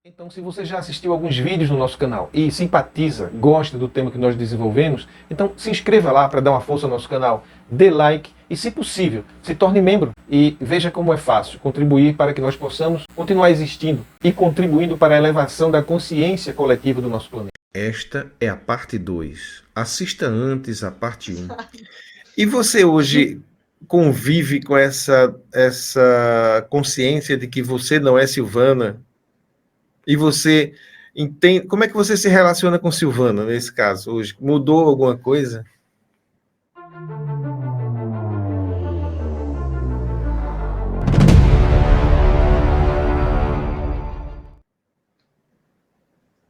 Então, se você já assistiu alguns vídeos no nosso canal e simpatiza, gosta do tema que nós desenvolvemos, então se inscreva lá para dar uma força ao nosso canal, dê like e, se possível, se torne membro e veja como é fácil contribuir para que nós possamos continuar existindo e contribuindo para a elevação da consciência coletiva do nosso planeta. Esta é a parte 2. Assista antes a parte 1. E você hoje convive com essa consciência de que você não é Silvana? E você entende, como é que você se relaciona com Silvana nesse caso hoje? Mudou alguma coisa?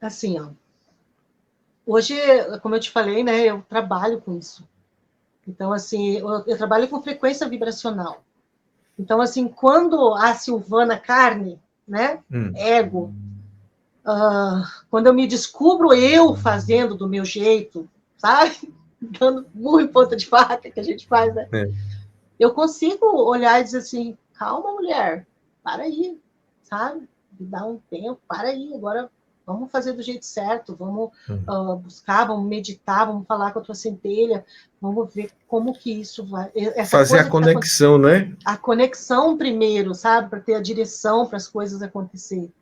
Assim, ó. Hoje, como eu te falei, né, eu trabalho com isso. Então, assim, eu trabalho com frequência vibracional. Então, assim, quando a Silvana carne, né, ego, quando eu me descubro eu fazendo do meu jeito, sabe? Dando murro em ponta de faca que a gente faz, né? Eu consigo olhar e dizer assim, calma, mulher, para aí, sabe? Me dá um tempo, para aí, agora vamos fazer do jeito certo, vamos buscar, vamos meditar, vamos falar com a tua centelha, vamos ver como que isso vai... Fazer a conexão, né? A conexão primeiro, sabe? Para ter a direção para as coisas acontecerem.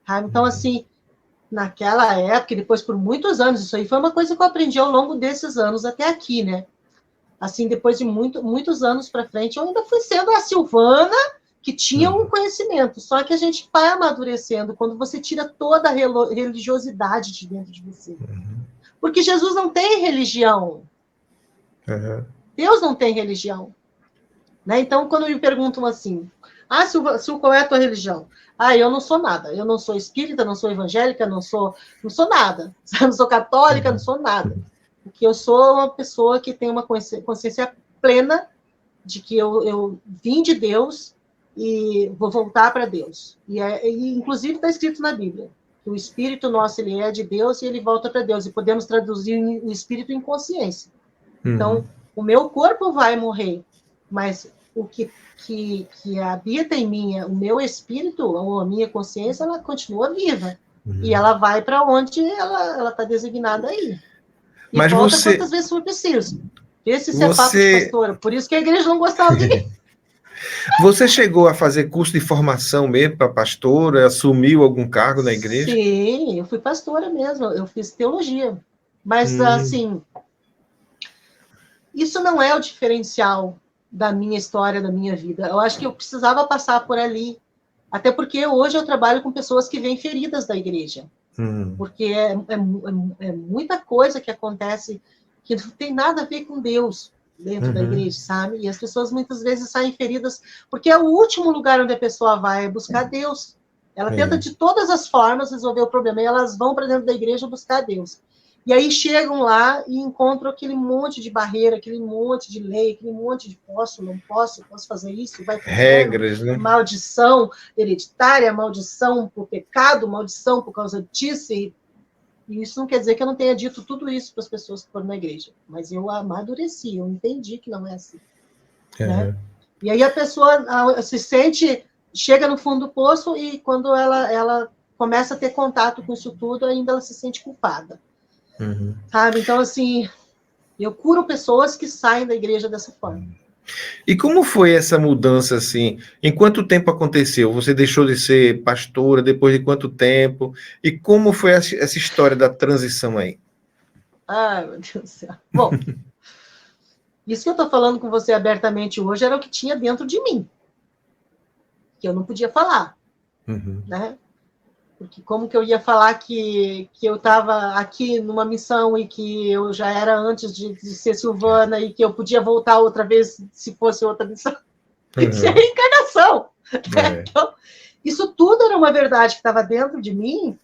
Sabe? Então, assim, naquela época, e depois por muitos anos, isso aí foi uma coisa que eu aprendi ao longo desses anos até aqui, né? Assim, depois de muitos anos para frente, eu ainda fui sendo a Silvana que tinha um conhecimento, só que a gente vai amadurecendo quando você tira toda a religiosidade de dentro de você. Porque Jesus não tem religião. Deus não tem religião. Né? Então, quando me perguntam assim, Silvana, qual é a tua religião? Eu não sou nada. Eu não sou espírita, não sou evangélica, não sou nada. Não sou católica, não sou nada. Porque eu sou uma pessoa que tem uma consciência plena de que eu vim de Deus e vou voltar para Deus. E inclusive está escrito na Bíblia que o espírito nosso ele é de Deus e ele volta para Deus. E podemos traduzir o espírito em consciência. Então, o meu corpo vai morrer, mas o que habita em mim, o meu espírito, ou a minha consciência, ela continua viva. E ela vai para onde ela está designada aí. E mas volta quantas vezes for preciso. Esse é papo de pastora. Por isso que a igreja não gostava de mim. Você chegou a fazer curso de formação mesmo para pastora? Assumiu algum cargo na igreja? Sim, eu fui pastora mesmo. Eu fiz teologia. Mas, assim, isso não é o diferencial da minha história, da minha vida. Eu acho que eu precisava passar por ali. Até porque hoje eu trabalho com pessoas que vêm feridas da igreja. Porque é muita coisa que acontece que não tem nada a ver com Deus dentro da igreja, sabe? E as pessoas muitas vezes saem feridas, porque é o último lugar onde a pessoa vai buscar Deus. Ela tenta de todas as formas resolver o problema, e elas vão para dentro da igreja buscar Deus. E aí chegam lá e encontram aquele monte de barreira, aquele monte de lei, aquele monte de posso, não posso, posso fazer isso, vai para regras, né? Maldição hereditária, maldição por pecado, maldição por causa disso. E isso não quer dizer que eu não tenha dito tudo isso para as pessoas que foram na igreja, mas eu amadureci, eu entendi que não é assim. Né? E aí a pessoa se sente, chega no fundo do poço e quando ela começa a ter contato com isso tudo, ainda ela se sente culpada. Sabe? Então, assim, eu curo pessoas que saem da igreja dessa forma. E como foi essa mudança, assim? Em quanto tempo aconteceu? Você deixou de ser pastora, depois de quanto tempo? E como foi essa história da transição aí? Ai, meu Deus do céu. Bom, isso que eu estou falando com você abertamente hoje era o que tinha dentro de mim. Que eu não podia falar. Né? Porque como que eu ia falar que eu estava aqui numa missão e que eu já era antes de ser Silvana e que eu podia voltar outra vez se fosse outra missão? Isso é reencarnação. Então, isso tudo era uma verdade que estava dentro de mim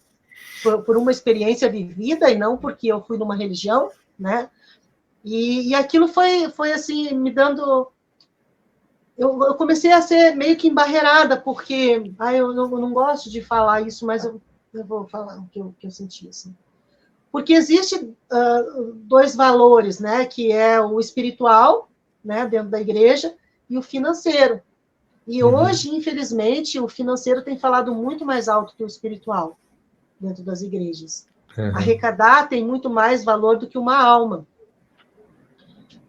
por uma experiência vivida e não porque eu fui numa religião, né? E aquilo foi assim, me dando... Eu comecei a ser meio que embarreirada, porque eu não gosto de falar isso, mas eu vou falar o que eu senti. Assim. Porque existe dois valores, né, que é o espiritual, né, dentro da igreja, e o financeiro. E hoje, infelizmente, o financeiro tem falado muito mais alto que o espiritual. dentro das igrejas. Uhum. Arrecadar tem muito mais valor do que uma alma.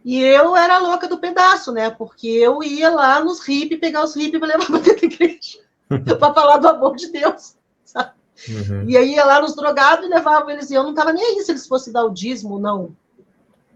E eu era a louca do pedaço, né? Porque eu ia lá nos hippies, pegar os hippies para levar para dentro da igreja, para falar do amor de Deus, sabe? Uhum. E aí ia lá nos drogados e levava eles, e eu não estava nem aí se eles fossem dar o dízimo ou não.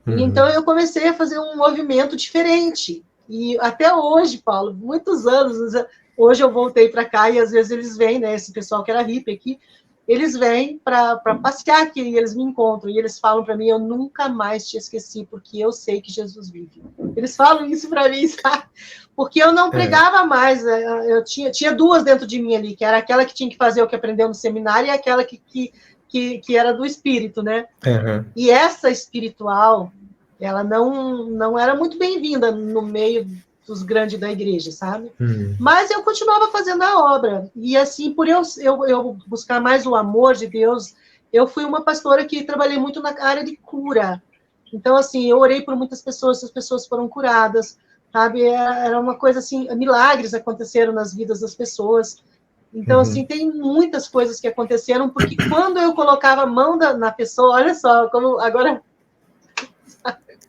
E então eu comecei a fazer um movimento diferente. E até hoje, Paulo, muitos anos, hoje eu voltei para cá e às vezes eles vêm, né? Esse pessoal que era hippie aqui, eles vêm para passear aqui e eles me encontram e eles falam para mim: eu nunca mais te esqueci, porque eu sei que Jesus vive. Eles falam isso para mim, sabe? Porque eu não pregava mais. Eu tinha duas dentro de mim ali, que era aquela que tinha que fazer o que aprendeu no seminário e aquela que era do espírito, né? Uhum. E essa espiritual, ela não era muito bem-vinda no meio dos grandes da igreja, sabe? Mas eu continuava fazendo a obra. E assim, por eu buscar mais o amor de Deus, eu fui uma pastora que trabalhei muito na área de cura. Então, assim, eu orei por muitas pessoas, as pessoas foram curadas, sabe? Era uma coisa assim, milagres aconteceram nas vidas das pessoas. Então, assim, tem muitas coisas que aconteceram, porque quando eu colocava a mão na pessoa, olha só, como agora...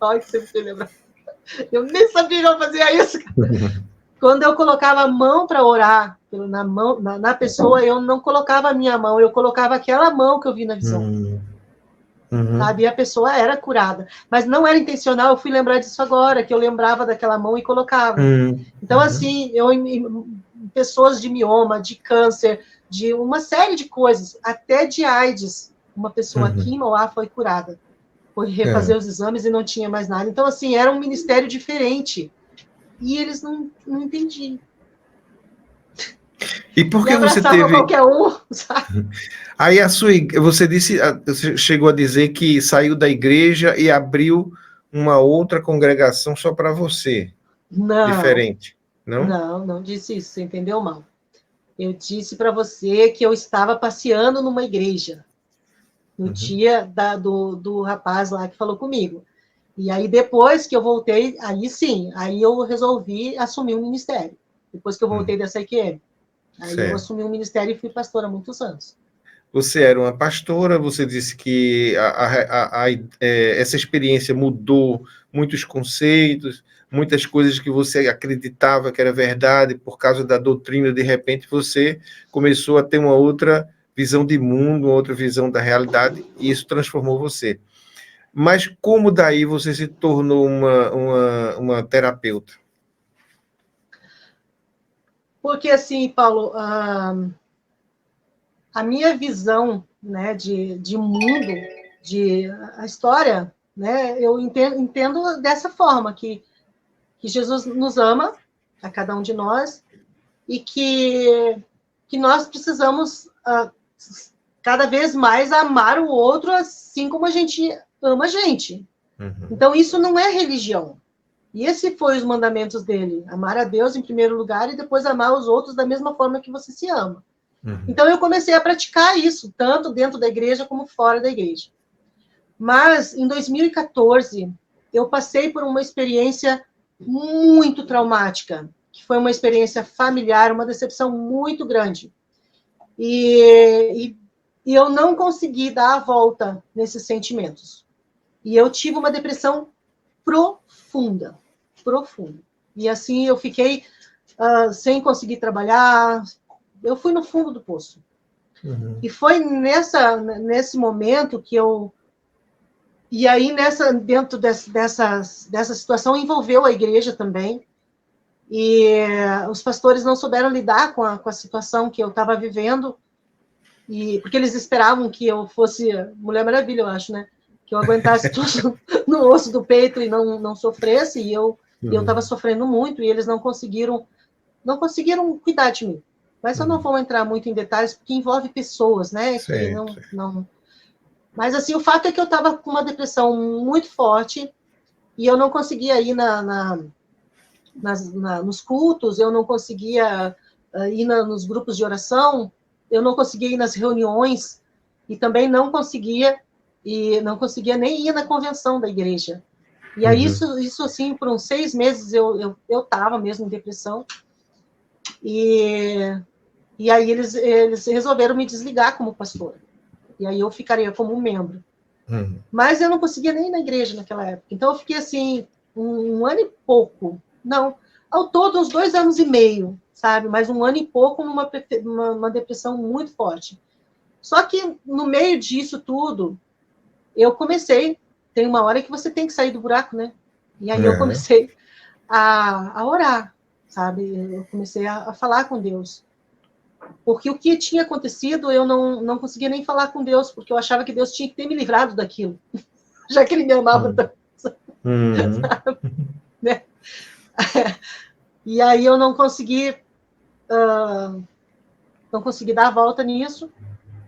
Olha que você me lembra. Eu nem sabia que eu fazia isso. Quando eu colocava a mão para orar na pessoa, eu não colocava a minha mão, eu colocava aquela mão que eu vi na visão. Sabe? E a pessoa era curada. Mas não era intencional, eu fui lembrar disso agora, que eu lembrava daquela mão e colocava. Então, assim, pessoas de mioma, de câncer, de uma série de coisas, até de AIDS, uma pessoa aqui em Mauá foi curada. Foi refazer os exames e não tinha mais nada. Então, assim, era um ministério diferente. E eles não entendiam. E por que e você abraçava teve... qualquer um, sabe? Aí você chegou a dizer que saiu da igreja e abriu uma outra congregação só para você, diferente, não? Não disse isso, você entendeu mal. Eu disse para você que eu estava passeando numa igreja, no dia do rapaz lá que falou comigo. E aí, depois que eu voltei, aí sim, aí eu resolvi assumir um ministério. Depois que eu voltei dessa IQM. Aí eu assumi um ministério e fui pastora há muitos anos. Você era uma pastora, você disse que essa experiência mudou muitos conceitos, muitas coisas que você acreditava que era verdade, por causa da doutrina, de repente você começou a ter uma outra visão de mundo, uma outra visão da realidade, e isso transformou você. Mas como daí você se tornou uma terapeuta? Porque, assim, Paulo, a minha visão, né, de mundo, a história, né, eu entendo dessa forma, que Jesus nos ama, a cada um de nós, e que nós precisamos cada vez mais amar o outro assim como a gente ama a gente. Então, isso não é religião. E esse foi os mandamentos dele: amar a Deus em primeiro lugar e depois amar os outros da mesma forma que você se ama. Então, eu comecei a praticar isso, tanto dentro da igreja como fora da igreja. Mas, em 2014, eu passei por uma experiência muito traumática, que foi uma experiência familiar, uma decepção muito grande. E eu não consegui dar a volta nesses sentimentos. E eu tive uma depressão profunda. E assim, eu fiquei sem conseguir trabalhar. Eu fui no fundo do poço. E foi nesse momento que eu... E aí, dentro dessa situação, envolveu a igreja também. E os pastores não souberam lidar com a situação que eu estava vivendo, porque eles esperavam que eu fosse Mulher Maravilha, eu acho, né? Que eu aguentasse tudo no osso do peito e não sofresse, e eu estava sofrendo muito, e eles não conseguiram cuidar de mim. Mas eu não vou entrar muito em detalhes, porque envolve pessoas, né? Que não... Mas, assim, o fato é que eu estava com uma depressão muito forte, e eu não conseguia ir nos cultos, eu não conseguia ir nos grupos de oração, eu não conseguia ir nas reuniões, e também não conseguia nem ir na convenção da igreja. E aí, isso assim, por uns 6 meses, eu estava mesmo em depressão, e aí eles resolveram me desligar como pastora. e aí eu ficaria como um membro. Mas eu não conseguia nem ir na igreja naquela época. Então eu fiquei assim, um ano e pouco. Não, ao todo uns 2 anos e meio, sabe? Mas um ano e pouco numa depressão muito forte. Só que no meio disso tudo, eu comecei, tem uma hora que você tem que sair do buraco, né? E aí eu comecei a orar, sabe? Eu comecei a falar com Deus. Porque o que tinha acontecido, eu não conseguia nem falar com Deus, porque eu achava que Deus tinha que ter me livrado daquilo, já que ele me amava tanto. Né? E aí eu não consegui dar a volta nisso,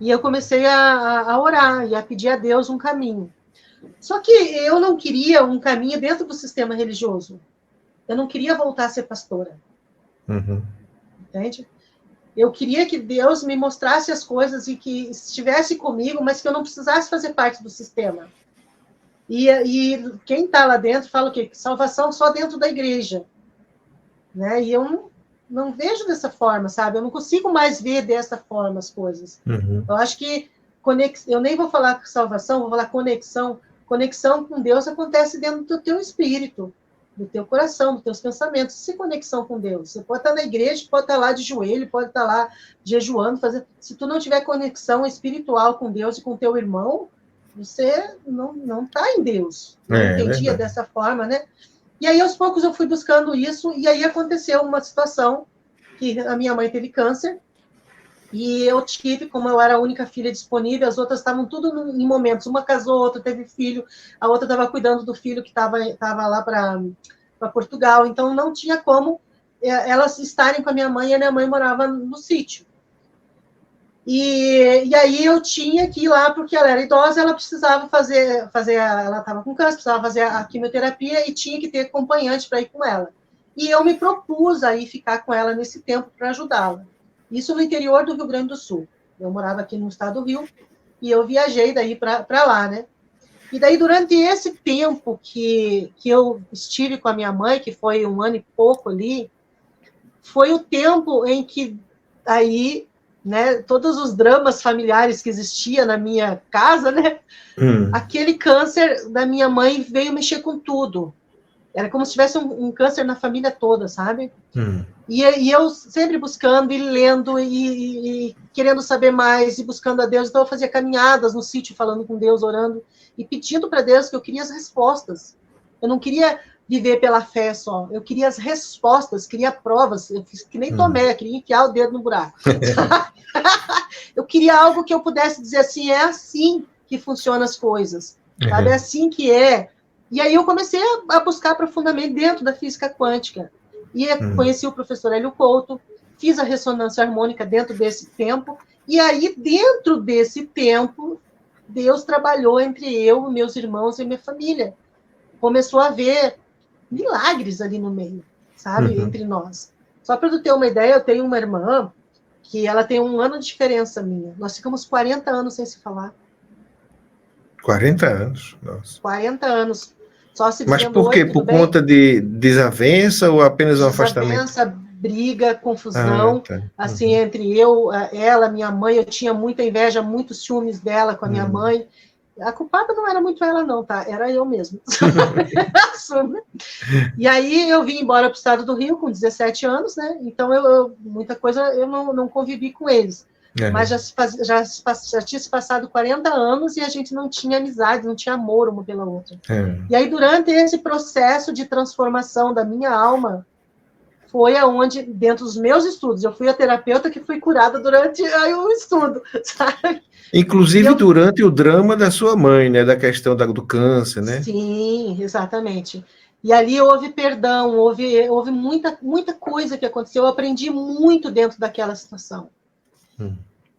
e eu comecei a orar e a pedir a Deus um caminho. Só que eu não queria um caminho dentro do sistema religioso. Eu não queria voltar a ser pastora. Entende? Eu queria que Deus me mostrasse as coisas e que estivesse comigo, mas que eu não precisasse fazer parte do sistema. E quem está lá dentro fala o quê? Que salvação só dentro da igreja. Né? E eu não vejo dessa forma, sabe? Eu não consigo mais ver dessa forma as coisas. Eu acho que eu nem vou falar salvação, vou falar conexão. Conexão com Deus acontece dentro do teu espírito, do teu coração, dos teus pensamentos. Se conexão com Deus. Você pode estar na igreja, pode estar lá de joelho, pode estar lá jejuando, fazendo. Se tu não tiver conexão espiritual com Deus e com teu irmão, você não está em Deus. Eu entendia dessa forma, né? E aí, aos poucos, eu fui buscando isso, e aí aconteceu uma situação que a minha mãe teve câncer, e eu tive, como eu era a única filha disponível, as outras estavam tudo em momentos. Uma casou, outra teve filho, a outra estava cuidando do filho que estava lá para Portugal. Então, não tinha como elas estarem com a minha mãe morava no sítio. E aí eu tinha que ir lá, porque ela era idosa, ela precisava ela estava com câncer, precisava fazer a quimioterapia e tinha que ter acompanhante para ir com ela. E eu me propus a ir ficar com ela nesse tempo para ajudá-la. Isso no interior do Rio Grande do Sul. Eu morava aqui no estado do Rio e eu viajei daí para lá, né? E daí, durante esse tempo que eu estive com a minha mãe, que foi 1 ano e pouco ali, foi o tempo em que aí, né, todos os dramas familiares que existia na minha casa, né, aquele câncer da minha mãe veio mexer com tudo. Era como se tivesse um câncer na família toda, sabe? E eu sempre buscando e lendo e querendo saber mais e buscando a Deus. Então eu fazia caminhadas no sítio falando com Deus, orando e pedindo para Deus que eu queria as respostas. Eu não queria viver pela fé só. Eu queria as respostas, queria provas. Eu fiz que nem Tomé, queria enfiar o dedo no buraco. Eu queria algo que eu pudesse dizer assim, é assim que funcionam as coisas. Sabe? É assim que é. E aí eu comecei a buscar profundamente dentro da física quântica. E conheci o professor Hélio Couto, fiz a ressonância harmônica dentro desse tempo, e aí, dentro desse tempo, Deus trabalhou entre eu, meus irmãos e minha família. Começou a haver milagres ali no meio, sabe, entre nós. Só para tu ter uma ideia, eu tenho uma irmã que ela tem 1 ano de diferença minha. Nós ficamos 40 anos sem se falar. 40 anos? Nossa. 40 anos. Só se Mas por quê? Por conta de desavença ou apenas um afastamento? Desavença, briga, confusão, assim, entre eu, ela, minha mãe. Eu tinha muita inveja, muitos ciúmes dela com a minha mãe. A culpada não era muito ela, não, tá? Era eu mesmo. E aí eu vim embora para o estado do Rio com 17 anos, né? Então, muita coisa eu não convivi com eles. Mas já tinha se passado 40 anos e a gente não tinha amizade, não tinha amor uma pela outra. E aí, durante esse processo de transformação da minha alma, foi aonde, dentro dos meus estudos, eu fui a terapeuta que fui curada durante o estudo, sabe? Inclusive durante o drama da sua mãe, né? Da questão do câncer, né? Sim, exatamente. E ali houve perdão, houve muita coisa que aconteceu. Eu aprendi muito dentro daquela situação.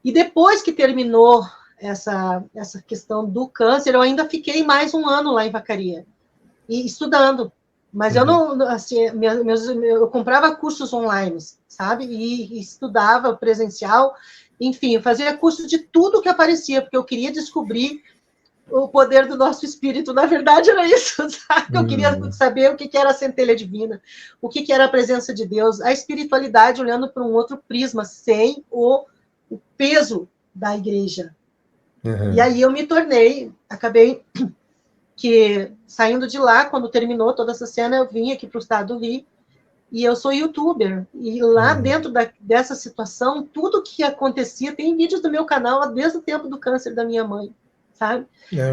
E depois que terminou essa questão do câncer, eu ainda fiquei mais 1 ano lá em Vacaria, estudando. Mas eu não, assim, eu comprava cursos online, sabe? E estudava presencial, enfim, eu fazia curso de tudo que aparecia, porque eu queria descobrir o poder do nosso espírito. Na verdade, era isso, sabe? Eu queria saber o que era a centelha divina, o que era a presença de Deus, a espiritualidade olhando para um outro prisma, sem o peso da igreja. Uhum. E aí eu me tornei, acabei que saindo de lá, quando terminou toda essa cena, eu vim aqui para o estado do Rio, e eu sou youtuber. E lá dentro dessa situação, tudo que acontecia, tem vídeos do meu canal desde o tempo do câncer da minha mãe, sabe?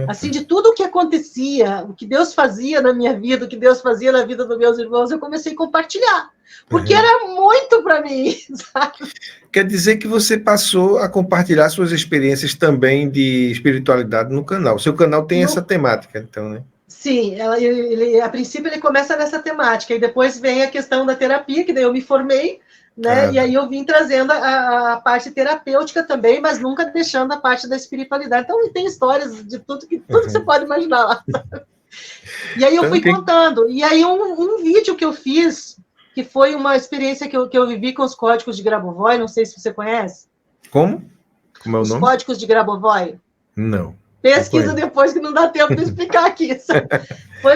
Assim, de tudo o que acontecia, o que Deus fazia na minha vida, o que Deus fazia na vida dos meus irmãos, eu comecei a compartilhar. Porque era muito para mim, sabe? Quer dizer que você passou a compartilhar suas experiências também de espiritualidade no canal. O seu canal tem essa temática, então, né? Sim, a princípio ele começa nessa temática, e depois vem a questão da terapia, que daí eu me formei, né? E aí eu vim trazendo a parte terapêutica também, mas nunca deixando a parte da espiritualidade. Então tem histórias de tudo que você pode imaginar lá. E aí eu fui contando. E aí um vídeo que eu fiz, que foi uma experiência que eu vivi com os códigos de Grabovoi, não sei se você conhece. Como? Como é o os nome? Códigos de Grabovoi. Não. Pesquisa depois, que não dá tempo de explicar aqui. Foi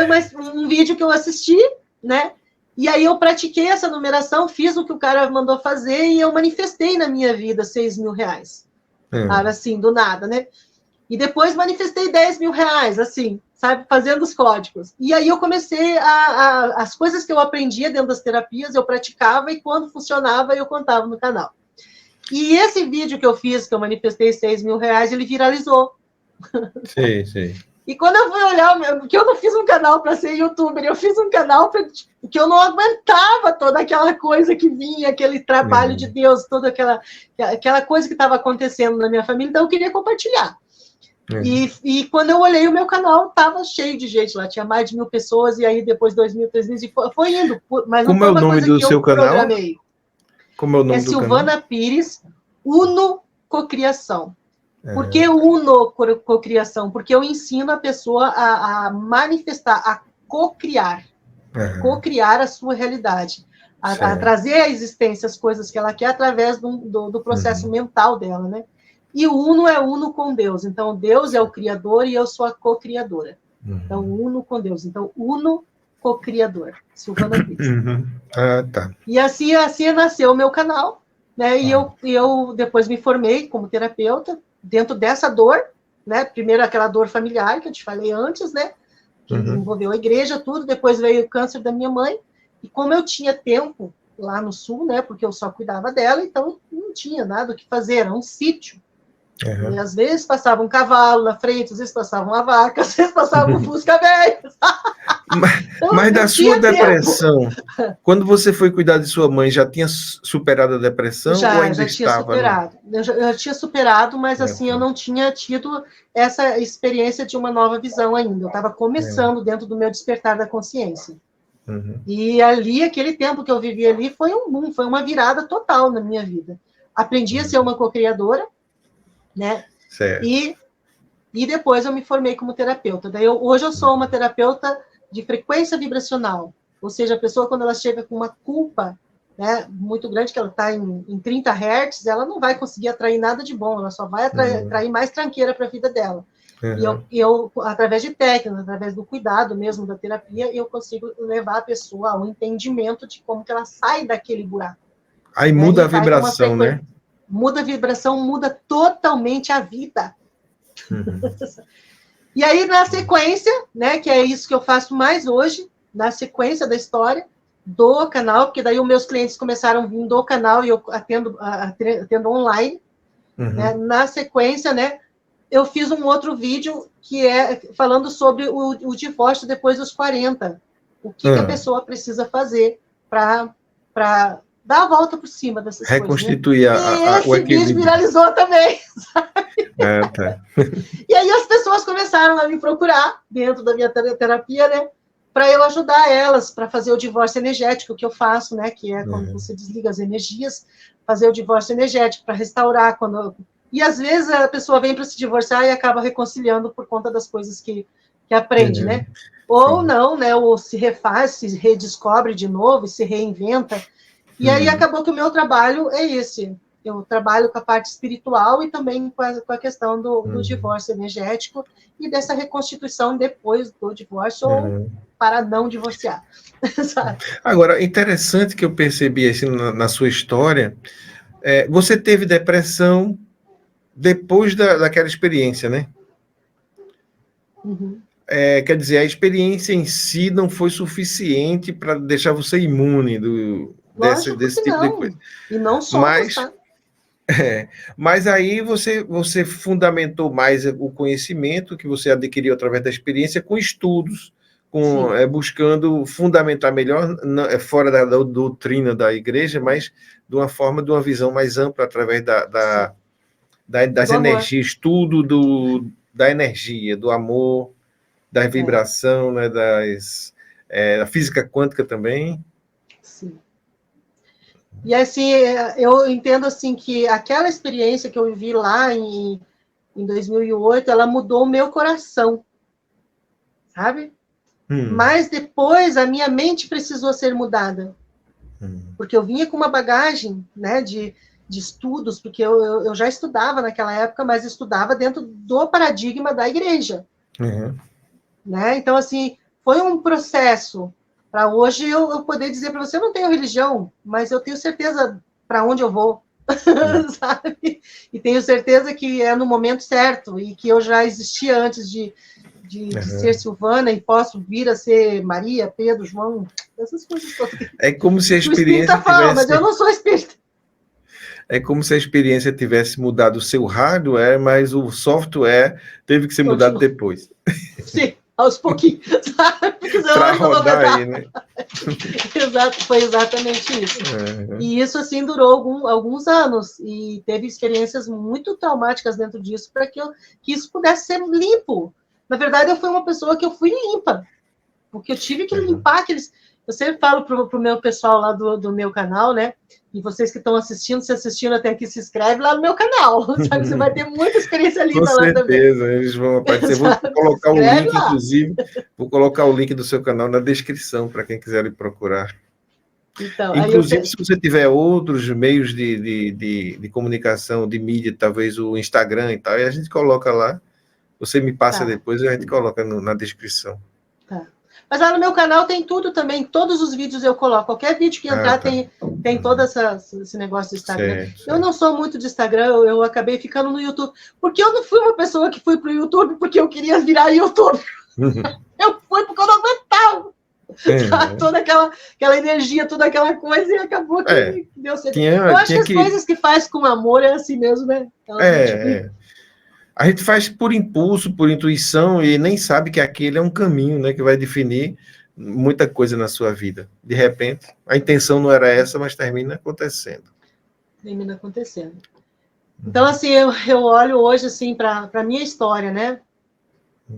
um vídeo que eu assisti, né? E aí eu pratiquei essa numeração, fiz o que o cara mandou fazer e eu manifestei na minha vida 6 mil reais. Sabe, assim, do nada, né? E depois manifestei 10 mil reais, assim, sabe? Fazendo os códigos. E aí eu comecei as coisas que eu aprendia dentro das terapias, eu praticava, e quando funcionava, eu contava no canal. E esse vídeo que eu fiz, que eu manifestei 6 mil reais, ele viralizou. Sim. E quando eu fui olhar, porque eu não fiz um canal para ser youtuber, eu fiz um canal que eu não aguentava toda aquela coisa que vinha, aquele trabalho de Deus, toda aquela coisa que estava acontecendo na minha família, então eu queria compartilhar. E quando eu olhei o meu canal, estava cheio de gente lá, tinha mais de 1.000 pessoas, e aí depois 2.000, 3.000, e foi indo, mas não foi uma coisa que eu programei. Como é o nome do canal? Silvana Pires, Uno Cocriação. Por que Uno Cocriação? Porque eu ensino a pessoa a manifestar, a cocriar. Cocriar a sua realidade. A trazer à existência as coisas que ela quer através do processo mental dela, né? E o Uno é Uno com Deus. Então, Deus é o Criador e eu sou a co-criadora. Então, Uno com Deus. Então, Uno co-criador. Silvana Pires. Tá. E assim nasceu o meu canal, né? E eu depois me formei como terapeuta dentro dessa dor, né? Primeiro aquela dor familiar que eu te falei antes, né? Que envolveu a igreja, tudo. Depois veio o câncer da minha mãe. E como eu tinha tempo lá no sul, né? Porque eu só cuidava dela, então não tinha nada o que fazer, era um sítio. E às vezes passava um cavalo na frente, às vezes passava uma vaca, às vezes passava um fusca velho. Mas da sua depressão, quando você foi cuidar de sua mãe, já tinha superado a depressão ou ainda já tinha estava? Superado. Eu já tinha superado, mas assim, eu não tinha tido essa experiência de uma nova visão ainda. Eu estava começando dentro do meu despertar da consciência. E ali, aquele tempo que eu vivi ali, foi um boom, foi uma virada total na minha vida. Aprendi a ser uma co-criadora, né? Certo. E depois eu me formei como terapeuta. Hoje eu sou uma terapeuta de frequência vibracional, ou seja, a pessoa, quando ela chega com uma culpa, né, muito grande, que ela está em 30 Hz, ela não vai conseguir atrair nada de bom, ela só vai atrair mais tranqueira para a vida dela. E eu, através de técnicas, através do cuidado mesmo da terapia, eu consigo levar a pessoa ao entendimento de como que ela sai daquele buraco. Aí muda a vibração, né? Muda a vibração, muda totalmente a vida. E aí, na sequência, né, que é isso que eu faço mais hoje, na sequência da história do canal, porque daí os meus clientes começaram a vir do canal e eu atendo online. Né, na sequência, né, eu fiz um outro vídeo que é falando sobre o divórcio depois dos 40. O que a pessoa precisa fazer para dar a volta por cima dessas reconstituir coisas. Né? E esse vídeo viralizou também, sabe? Tá. E aí as pessoas começaram a me procurar dentro da minha terapia, né? Para eu ajudar elas, para fazer o divórcio energético que eu faço, né? Que é quando você desliga as energias, fazer o divórcio energético para restaurar. E às vezes a pessoa vem para se divorciar e acaba reconciliando por conta das coisas que aprende, né? Ou não, né? Ou se refaz, se redescobre de novo, se reinventa. E aí acabou que o meu trabalho é esse. Eu trabalho com a parte espiritual e também com a questão do divórcio energético e dessa reconstituição depois do divórcio ou para não divorciar. Sabe? Agora, interessante que eu percebi assim, na sua história, você teve depressão, depois daquela experiência, né? Uhum. Quer dizer, a experiência em si não foi suficiente para deixar você imune Lógico desse que tipo de coisa. não. E não somos, Mas, tá? mas aí você fundamentou mais o conhecimento que você adquiriu através da experiência com estudos, Sim. Buscando fundamentar melhor, fora da doutrina da igreja, mas de uma visão mais ampla através das Do amor. energias, da energia, do amor, da vibração, né, da física quântica também. Sim. E assim, eu entendo assim que aquela experiência que eu vivi lá em 2008, ela mudou o meu coração, sabe? Mas depois a minha mente precisou ser mudada, porque eu vinha com uma bagagem, né, de estudos, porque eu já estudava naquela época, mas estudava dentro do paradigma da igreja, né? Então, assim, foi um processo para hoje eu poder dizer para você, eu não tenho religião, mas eu tenho certeza para onde eu vou, sabe? E tenho certeza que é no momento certo e que eu já existia antes de ser Silvana e posso vir a ser Maria, Pedro, João, essas coisas todas. É como se a O espírita experiência fala, mas tivesse. eu não sou espírita. É como se a experiência tivesse mudado o seu hardware, mas o software teve que ser mudado Continua. depois. Sim, aos pouquinhos, sabe? Porque senão Para eu não vou rodar aí, aguentar. né? Exato, foi exatamente isso. E isso, assim, durou alguns anos. E teve experiências muito traumáticas dentro disso para que isso pudesse ser limpo. Na verdade, eu fui uma pessoa que eu fui limpa. Porque eu tive que limpar aqueles... Eu sempre falo pro meu pessoal lá do meu canal, né? E vocês que estão assistindo, se assistindo até aqui, se inscreve lá no meu canal, sabe? Você vai ter muita experiência Com linda lá também. certeza, eles vão aparecer. Vou Sabe? Se colocar o inscreve link, lá. inclusive, vou colocar o link do seu canal na descrição para quem quiser lhe procurar. Então, aí eu... Inclusive, se você tiver outros meios de comunicação, de mídia, talvez o Instagram e tal, e a gente coloca lá. Você me passa depois e a gente coloca na descrição. Tá. Mas lá no meu canal tem tudo também, todos os vídeos eu coloco. Qualquer vídeo que entrar tem todo esse negócio do Instagram. Certo. Eu não sou muito de Instagram, eu acabei ficando no YouTube. Porque eu não fui uma pessoa que fui pro YouTube porque eu queria virar YouTube. Eu fui porque eu não aguentava. Toda aquela energia, toda aquela coisa, e acabou que deu certo. Eu acho que as coisas que faz com amor é assim mesmo, né? A gente faz por impulso, por intuição, e nem sabe que aquele é um caminho, né, que vai definir muita coisa na sua vida. De repente, a intenção não era essa, mas termina acontecendo. Termina acontecendo. Então, assim, eu olho hoje, assim, para a minha história, né?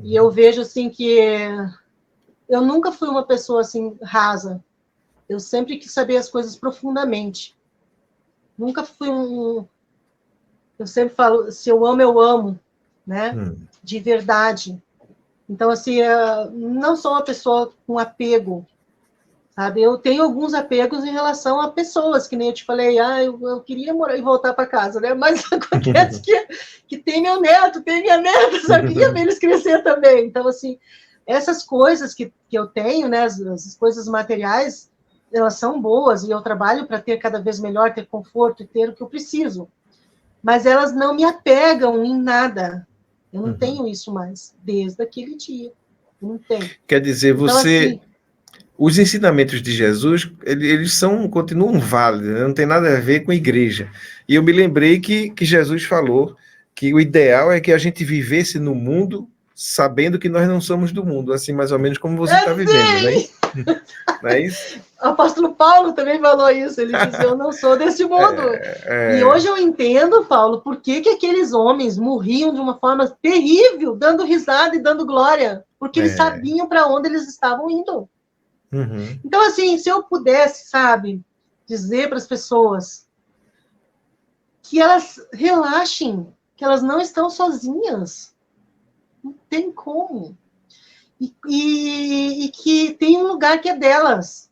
E eu vejo, assim, que eu nunca fui uma pessoa, assim, rasa. Eu sempre quis saber as coisas profundamente. Nunca fui Eu sempre falo, se eu amo, né? De verdade. Então, assim, não sou uma pessoa com apego, sabe? Eu tenho alguns apegos em relação a pessoas, que nem eu te falei, eu queria morar e voltar para casa, né? Mas acontece que tem meu neto, tem minha neta, sabe? Eu queria ver eles crescer também. Então, assim, essas coisas que eu tenho, né? As coisas materiais, elas são boas e eu trabalho para ter cada vez melhor, ter conforto e ter o que eu preciso. Mas elas não me apegam em nada. Eu não tenho isso mais, desde aquele dia. Não tenho. Quer dizer, então, assim, os ensinamentos de Jesus, eles continuam válidos, né? Não tem nada a ver com a igreja. E eu me lembrei que Jesus falou que o ideal é que a gente vivesse no mundo sabendo que nós não somos do mundo, assim mais ou menos como você está vivendo, né? Não é isso? O apóstolo Paulo também falou isso, ele disse, eu não sou desse mundo. E hoje eu entendo, Paulo, por que aqueles homens morriam de uma forma terrível, dando risada e dando glória, porque eles sabiam para onde eles estavam indo. Então, assim, se eu pudesse, sabe, dizer para as pessoas que elas relaxem, que elas não estão sozinhas, não tem como. E que tem um lugar que é delas.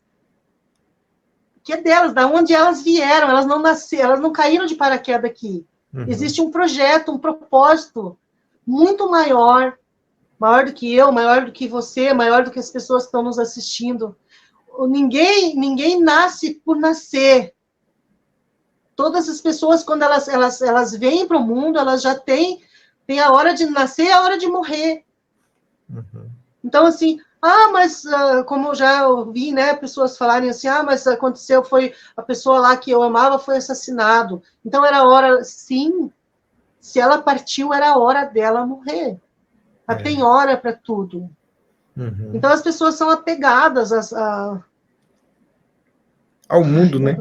Que é delas, da onde elas vieram, elas não nasceram, elas não caíram de paraquedas aqui. Existe um projeto, um propósito muito maior do que eu, maior do que você, maior do que as pessoas que estão nos assistindo. Ninguém nasce por nascer. Todas as pessoas, quando elas vêm para o mundo, elas já têm a hora de nascer e a hora de morrer. Uhum. Então, assim, mas como eu já ouvi, né, pessoas falarem assim, mas aconteceu, foi a pessoa lá que eu amava foi assassinado. Então, era hora, sim, se ela partiu, era a hora dela morrer. Ela tem hora para tudo. Uhum. Então, as pessoas são apegadas Ao mundo, né?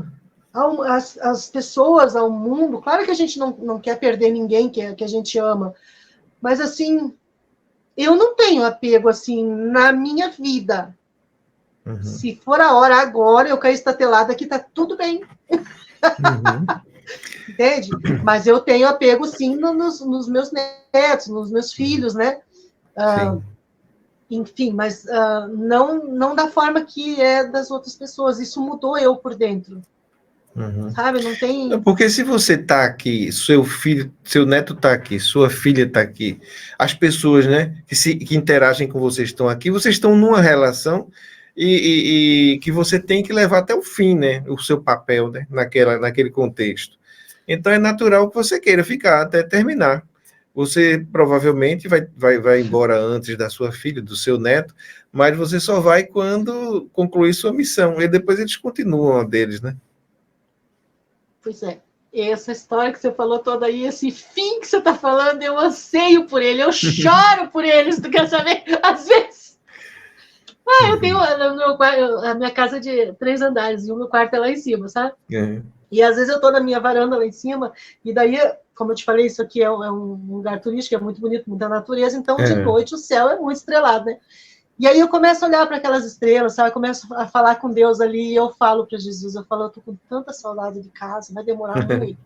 as pessoas, ao mundo. Claro que a gente não quer perder ninguém que a gente ama, mas, assim, eu não tenho apego, assim, na minha vida. Uhum. Se for a hora agora, eu caí estatelada aqui, tá tudo bem. Uhum. Entende? Mas eu tenho apego, sim, nos meus netos, nos meus filhos, né? Sim. Enfim, mas não da forma que é das outras pessoas. Isso mudou eu por dentro. Uhum. Sabe? Não tem... Porque se você está aqui, seu filho, seu neto está aqui, sua filha está aqui, as pessoas, né, que interagem com vocês estão aqui, vocês estão numa relação e que você tem que levar até o fim, né, o seu papel, né, naquele contexto. Então é natural que você queira ficar até terminar. Você provavelmente vai embora antes da sua filha, do seu neto, mas você só vai quando concluir sua missão. E depois eles continuam a deles, né? Pois é. Essa história que você falou toda aí, esse fim que você está falando, eu anseio por ele, eu choro por eles, tu quer saber? Às vezes. Eu tenho a minha casa de 3 andares, e o meu quarto é lá em cima, sabe? E às vezes eu estou na minha varanda lá em cima, e daí, como eu te falei, isso aqui é um lugar turístico, é muito bonito, muita natureza, então de noite o céu é muito estrelado, né? E aí eu começo a olhar para aquelas estrelas, sabe? Eu começo a falar com Deus ali, e eu falo para Jesus, eu tô com tanta saudade de casa, vai demorar muito.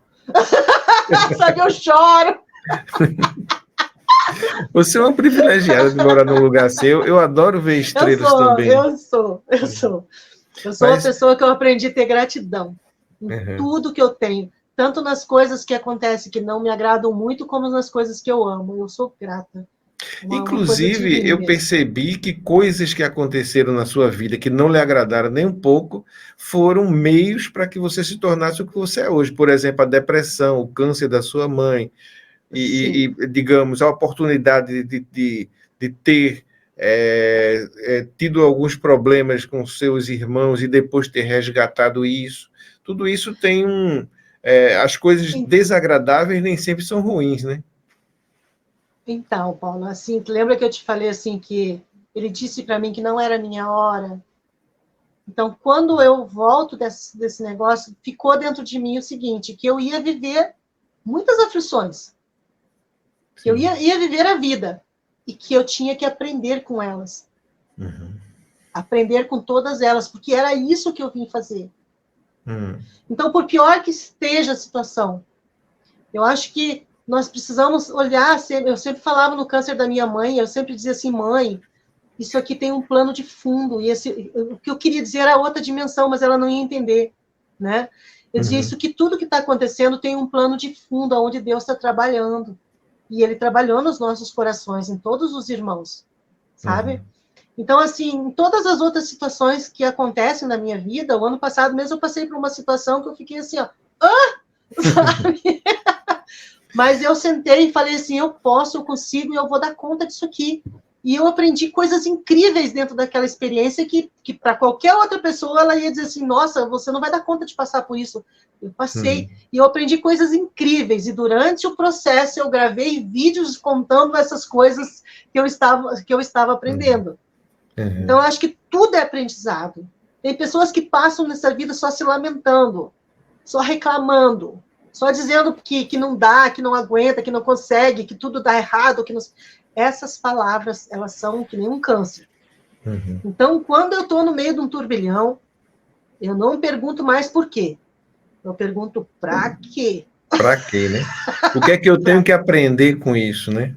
Sabe, eu choro. Você é uma privilegiada de morar num lugar assim. Eu adoro ver estrelas também. Eu sou uma pessoa que eu aprendi a ter gratidão em tudo que eu tenho, tanto nas coisas que acontecem que não me agradam muito, como nas coisas que eu amo. Eu sou grata. Inclusive, eu percebi que coisas que aconteceram na sua vida que não lhe agradaram nem um pouco foram meios para que você se tornasse o que você é hoje. Por exemplo, a depressão, o câncer da sua mãe, e digamos, a oportunidade de ter tido alguns problemas com seus irmãos e depois ter resgatado isso. Tudo isso tem as coisas desagradáveis nem sempre são ruins, né? Então, Paulo, assim, lembra que eu te falei assim que ele disse para mim que não era a minha hora? Então, quando eu volto desse negócio, ficou dentro de mim o seguinte, que eu ia viver muitas aflições, que eu ia viver a vida, e que eu tinha que aprender com elas. Aprender com todas elas, porque era isso que eu vim fazer. Então, por pior que esteja a situação, eu acho que nós precisamos olhar, eu sempre falava no câncer da minha mãe, eu sempre dizia assim, mãe, isso aqui tem um plano de fundo, e o que eu queria dizer era outra dimensão, mas ela não ia entender, né? Eu dizia, isso que tudo que está acontecendo tem um plano de fundo, onde Deus está trabalhando, e Ele trabalhou nos nossos corações, em todos os irmãos, sabe? Então, assim, em todas as outras situações que acontecem na minha vida, o ano passado mesmo eu passei por uma situação que eu fiquei assim, sabe? Mas eu sentei e falei assim, eu posso, eu consigo, e eu vou dar conta disso aqui. E eu aprendi coisas incríveis dentro daquela experiência que para qualquer outra pessoa, ela ia dizer assim, nossa, você não vai dar conta de passar por isso. Eu passei, e eu aprendi coisas incríveis, e durante o processo eu gravei vídeos contando essas coisas que eu estava aprendendo. Então, eu acho que tudo é aprendizado. Tem pessoas que passam nessa vida só se lamentando, só reclamando, só dizendo que não dá, que não aguenta, que não consegue, que tudo dá errado. Que não... Essas palavras, elas são que nem um câncer. Então, quando eu estou no meio de um turbilhão, eu não pergunto mais por quê. Eu pergunto para quê? Para quê, né? O que é que eu tenho que aprender com isso, né?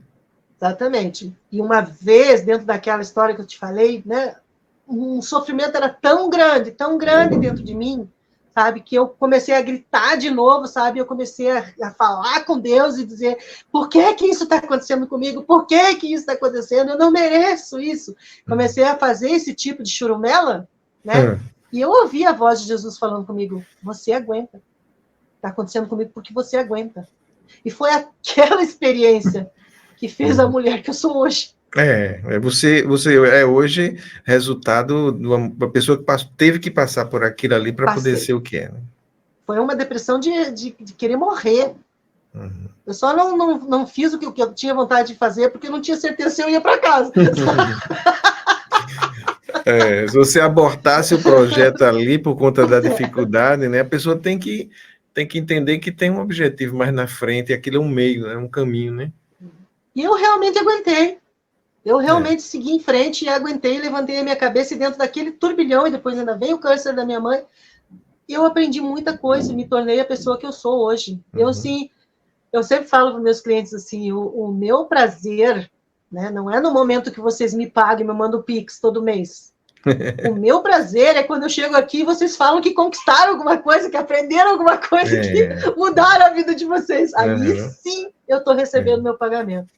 Exatamente. E uma vez, dentro daquela história que eu te falei, né, um sofrimento era tão grande dentro de mim, sabe, que eu comecei a gritar de novo, sabe, eu comecei a falar com Deus e dizer, por que isso está acontecendo comigo? Por que isso está acontecendo? Eu não mereço isso. Comecei a fazer esse tipo de churumela, né, e eu ouvi a voz de Jesus falando comigo, você aguenta. Está acontecendo comigo porque você aguenta. E foi aquela experiência que fez a mulher que eu sou hoje. Você é hoje resultado de uma pessoa que teve que passar por aquilo ali para poder ser o que é. Né? Foi uma depressão de querer morrer. Eu só não fiz o que eu tinha vontade de fazer, porque eu não tinha certeza se eu ia para casa. Se você abortasse o projeto ali por conta da dificuldade, né, a pessoa tem que entender que tem um objetivo mais na frente, e aquilo é um meio, é um caminho, né? E eu realmente aguentei. Eu realmente segui em frente e aguentei, levantei a minha cabeça e dentro daquele turbilhão, e depois ainda veio o câncer da minha mãe, eu aprendi muita coisa e me tornei a pessoa que eu sou hoje. Eu sempre falo para meus clientes assim, o meu prazer, né, não é no momento que vocês me pagam e me mandam o Pix todo mês. O meu prazer é quando eu chego aqui e vocês falam que conquistaram alguma coisa, que aprenderam alguma coisa, que mudaram a vida de vocês. Aí sim eu estou recebendo meu pagamento.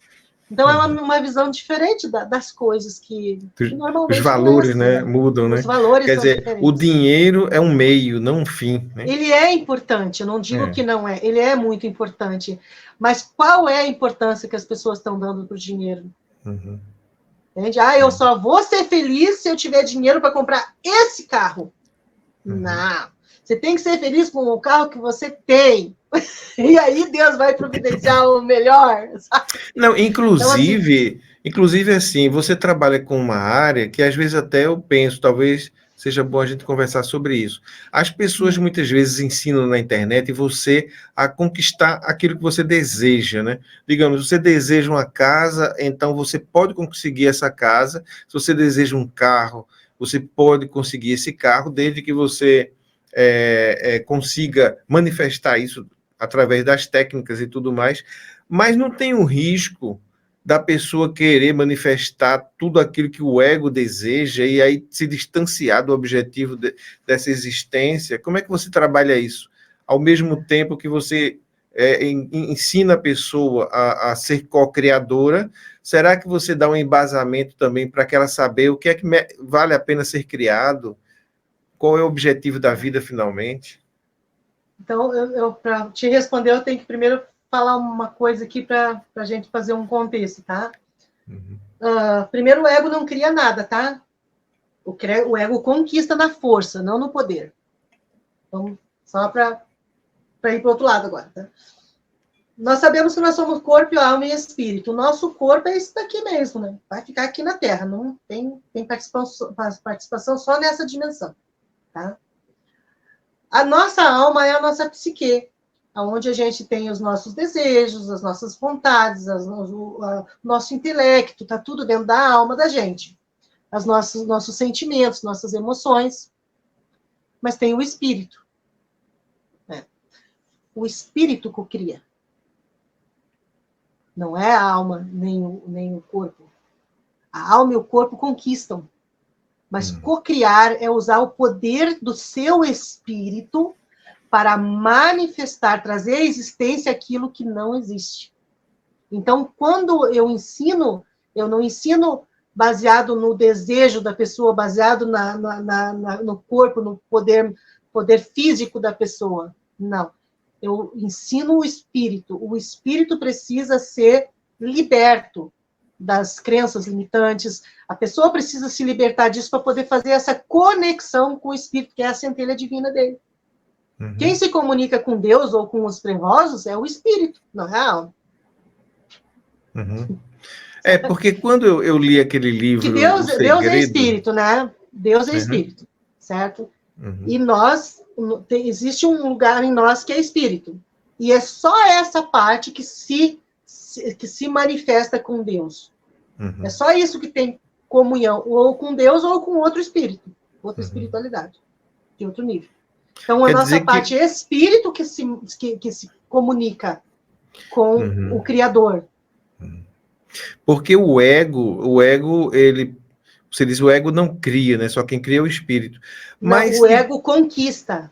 Então é uma visão diferente das coisas que normalmente... Os valores, não é assim, né, mudam, né? Os valores Quer são dizer, diferentes. o dinheiro é um meio, não um fim. Né? Ele é importante, eu não digo que não é, ele é muito importante. Mas qual é a importância que as pessoas estão dando para o dinheiro? Entende? Eu só vou ser feliz se eu tiver dinheiro para comprar esse carro. Não. Você tem que ser feliz com o carro que você tem. E aí Deus vai providenciar o melhor. Sabe? Não, inclusive assim, você trabalha com uma área que às vezes até eu penso, talvez seja bom a gente conversar sobre isso. As pessoas muitas vezes ensinam na internet você a conquistar aquilo que você deseja, né? Digamos, você deseja uma casa, então você pode conseguir essa casa. Se você deseja um carro, você pode conseguir esse carro, desde que você consiga manifestar isso através das técnicas e tudo mais, mas não tem o risco da pessoa querer manifestar tudo aquilo que o ego deseja e aí se distanciar do objetivo dessa existência. Como é que você trabalha isso? Ao mesmo tempo que você ensina a pessoa a ser co-criadora, será que você dá um embasamento também para que ela saber o que é que vale a pena ser criado? Qual é o objetivo da vida, finalmente? Então, para te responder, eu tenho que primeiro falar uma coisa aqui para a gente fazer um contexto, tá? Primeiro, o ego não cria nada, tá? O ego conquista na força, não no poder. Então, só para ir para o outro lado agora, tá? Nós sabemos que nós somos corpo, alma e espírito. O nosso corpo é isso daqui mesmo, né? Vai ficar aqui na Terra, não tem participação só nessa dimensão, tá? A nossa alma é a nossa psique, onde a gente tem os nossos desejos, as nossas vontades, o nosso intelecto, está tudo dentro da alma da gente. Os nossos sentimentos, nossas emoções. Mas tem o espírito. Né? O espírito cocria. Não é a alma, nem o corpo. A alma e o corpo conquistam. Mas cocriar é usar o poder do seu espírito para manifestar, trazer à existência aquilo que não existe. Então, quando eu ensino, eu não ensino baseado no desejo da pessoa, baseado no corpo, no poder físico da pessoa. Não. Eu ensino o espírito. O espírito precisa ser liberto das crenças limitantes. A pessoa precisa se libertar disso para poder fazer essa conexão com o espírito, que é a centelha divina dele. Quem se comunica com Deus ou com os trevosos é o espírito, não é a alma. Porque quando eu li aquele livro... Que Deus é espírito, né? Deus é espírito, certo? E existe um lugar em nós que é espírito. E é só essa parte que se manifesta com Deus. É só isso que tem comunhão, ou com Deus ou com outro espírito, outra espiritualidade, de outro nível. Então, a nossa parte é espírito que se comunica com o Criador. Porque o ego, ele... Você diz, o ego não cria, né? Só quem cria é o espírito. Mas não, o ego conquista.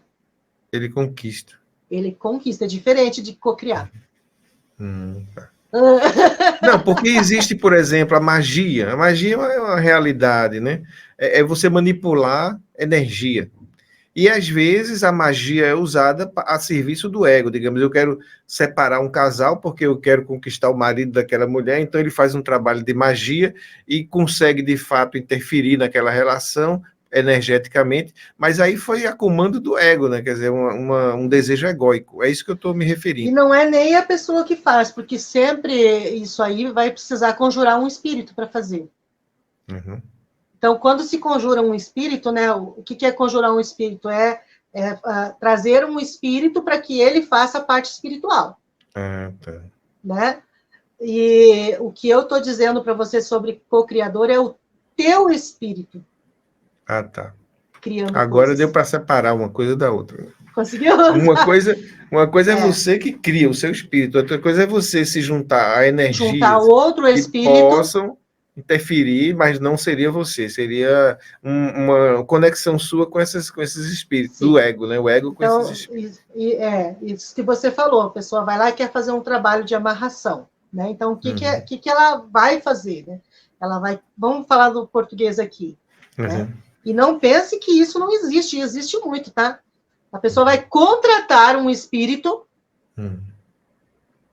Ele conquista. Ele conquista, é diferente de cocriar. Não, porque existe, por exemplo, a magia. A magia é uma realidade, né? É você manipular energia. E às vezes a magia é usada a serviço do ego. Digamos, eu quero separar um casal porque eu quero conquistar o marido daquela mulher, então ele faz um trabalho de magia e consegue de fato interferir naquela relação energeticamente, mas aí foi a comando do ego, né? Quer dizer, um desejo egóico. É isso que eu estou me E referindo. não é nem a pessoa que faz, porque sempre isso aí vai precisar conjurar um espírito para fazer. Uhum. Então, quando se conjura um espírito, né? O que é conjurar um espírito? Trazer um espírito para que ele faça a parte espiritual. Ah, tá. Né? E o que eu estou dizendo para você sobre co-criador é o teu espírito. Ah, tá. Criando Agora coisas. deu para separar uma coisa da outra. Conseguiu? Uma coisa é você que cria o seu espírito, outra coisa é você se juntar a energias Juntar outro que espírito. possam interferir, mas não seria você, seria uma conexão sua com esses espíritos, Sim. do ego, né? O ego com Então, esses espíritos. isso que você falou, a pessoa vai lá e quer fazer um trabalho de amarração. Né? Então, o que ela vai fazer? Né? Ela vai. Vamos falar do português aqui. Né? E não pense que isso não existe, existe muito, tá? A pessoa vai contratar um espírito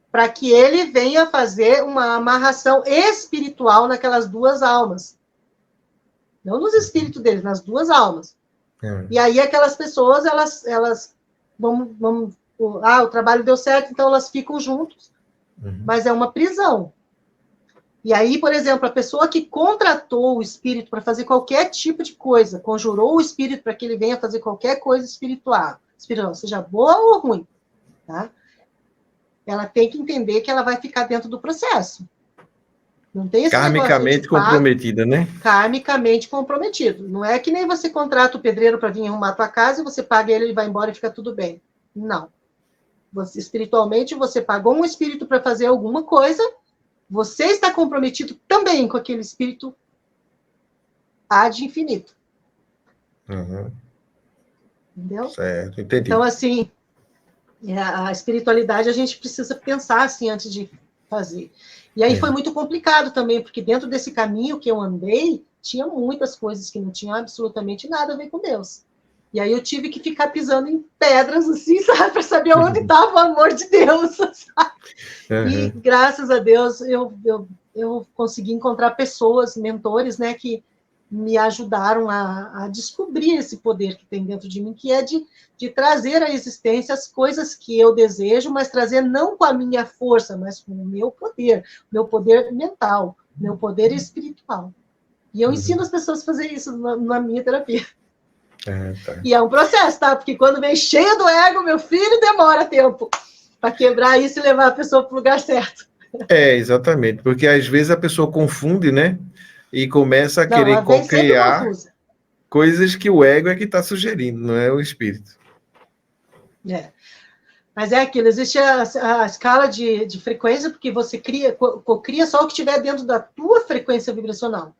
para que ele venha fazer uma amarração espiritual naquelas duas almas. Não nos espíritos deles, nas duas almas. E aí aquelas pessoas, elas o trabalho deu certo, então elas ficam juntos. Mas é uma prisão. E aí, por exemplo, a pessoa que contratou o espírito para fazer qualquer tipo de coisa, conjurou o espírito para que ele venha fazer qualquer coisa espiritual, seja boa ou ruim, tá? Ela tem que entender que ela vai ficar dentro do processo. Não tem esse karmicamente comprometida, né? Karmicamente comprometido. Não é que nem você contrata o pedreiro para vir arrumar a tua casa e você paga ele vai embora e fica tudo bem. Não. Espiritualmente, você pagou um espírito para fazer alguma coisa, você está comprometido também com aquele espírito ad infinito. Entendeu? Certo, entendi. Então, assim, a espiritualidade a gente precisa pensar assim antes de fazer. E aí foi muito complicado também, porque dentro desse caminho que eu andei, tinha muitas coisas que não tinham absolutamente nada a ver com Deus. E aí eu tive que ficar pisando em pedras, assim, sabe, para saber onde estava o amor de Deus, sabe? E graças a Deus eu consegui encontrar pessoas, mentores, né, que me ajudaram a descobrir esse poder que tem dentro de mim, que é de trazer à existência as coisas que eu desejo, mas trazer não com a minha força, mas com o meu poder mental, meu poder espiritual. E eu ensino as pessoas a fazer isso na minha terapia. Tá. E é um processo, tá? Porque quando vem cheio do ego, meu filho, demora tempo para quebrar isso e levar a pessoa para o lugar certo. Exatamente, porque às vezes a pessoa confunde, né? E começa a querer vem sempre criar confusa. Coisas que o ego é que está sugerindo, não é o espírito. Mas é aquilo, existe a escala de frequência, porque você cocria só o que estiver dentro da tua frequência vibracional.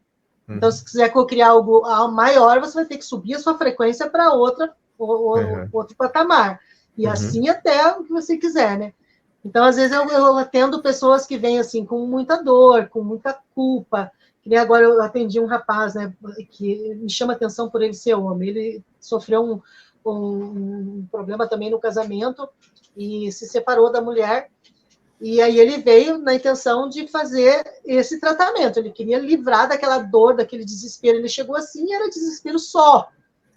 Então, se quiser cocriar algo maior, você vai ter que subir a sua frequência para outro patamar. E assim até o que você quiser, né? Então, às vezes, eu atendo pessoas que vêm assim, com muita dor, com muita culpa. Que nem agora eu atendi um rapaz, né, que me chama atenção por ele ser homem. Ele sofreu um problema também no casamento e se separou da mulher. E aí ele veio na intenção de fazer esse tratamento. Ele queria livrar daquela dor, daquele desespero. Ele chegou assim e era desespero só.